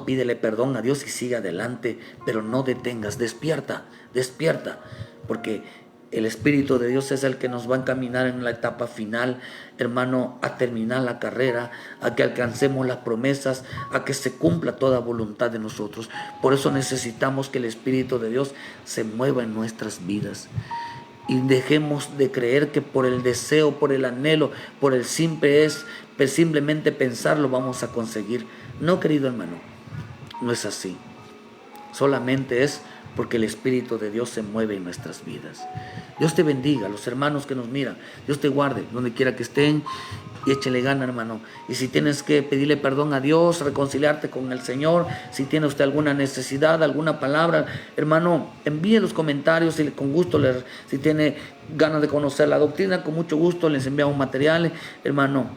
Pídele perdón a Dios y sigue adelante. Pero no detengas. Despierta, despierta. Porque el Espíritu de Dios es el que nos va a encaminar en la etapa final, hermano, a terminar la carrera, a que alcancemos las promesas, a que se cumpla toda voluntad de nosotros. Por eso necesitamos que el Espíritu de Dios se mueva en nuestras vidas. Y dejemos de creer que por el deseo, por el anhelo, por el simplemente pensarlo vamos a conseguir. No, querido hermano, no es así. Solamente es porque el Espíritu de Dios se mueve en nuestras vidas. Dios te bendiga, los hermanos que nos miran. Dios te guarde donde quiera que estén y échele gana, hermano. Y si tienes que pedirle perdón a Dios, reconciliarte con el Señor, si tiene usted alguna necesidad, alguna palabra, hermano, envíe los comentarios y con gusto, si tiene ganas de conocer la doctrina, con mucho gusto les enviamos materiales, hermano.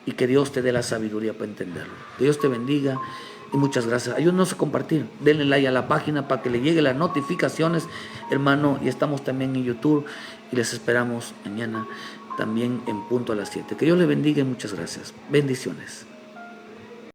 Y que Dios te dé la sabiduría para entenderlo. Que Dios te bendiga. Y muchas gracias. Ayúdenos a compartir. Denle like a la página para que le lleguen las notificaciones, hermano. Y estamos también en YouTube. Y les esperamos mañana también en punto a las 7. Que Dios le bendiga y muchas gracias. Bendiciones.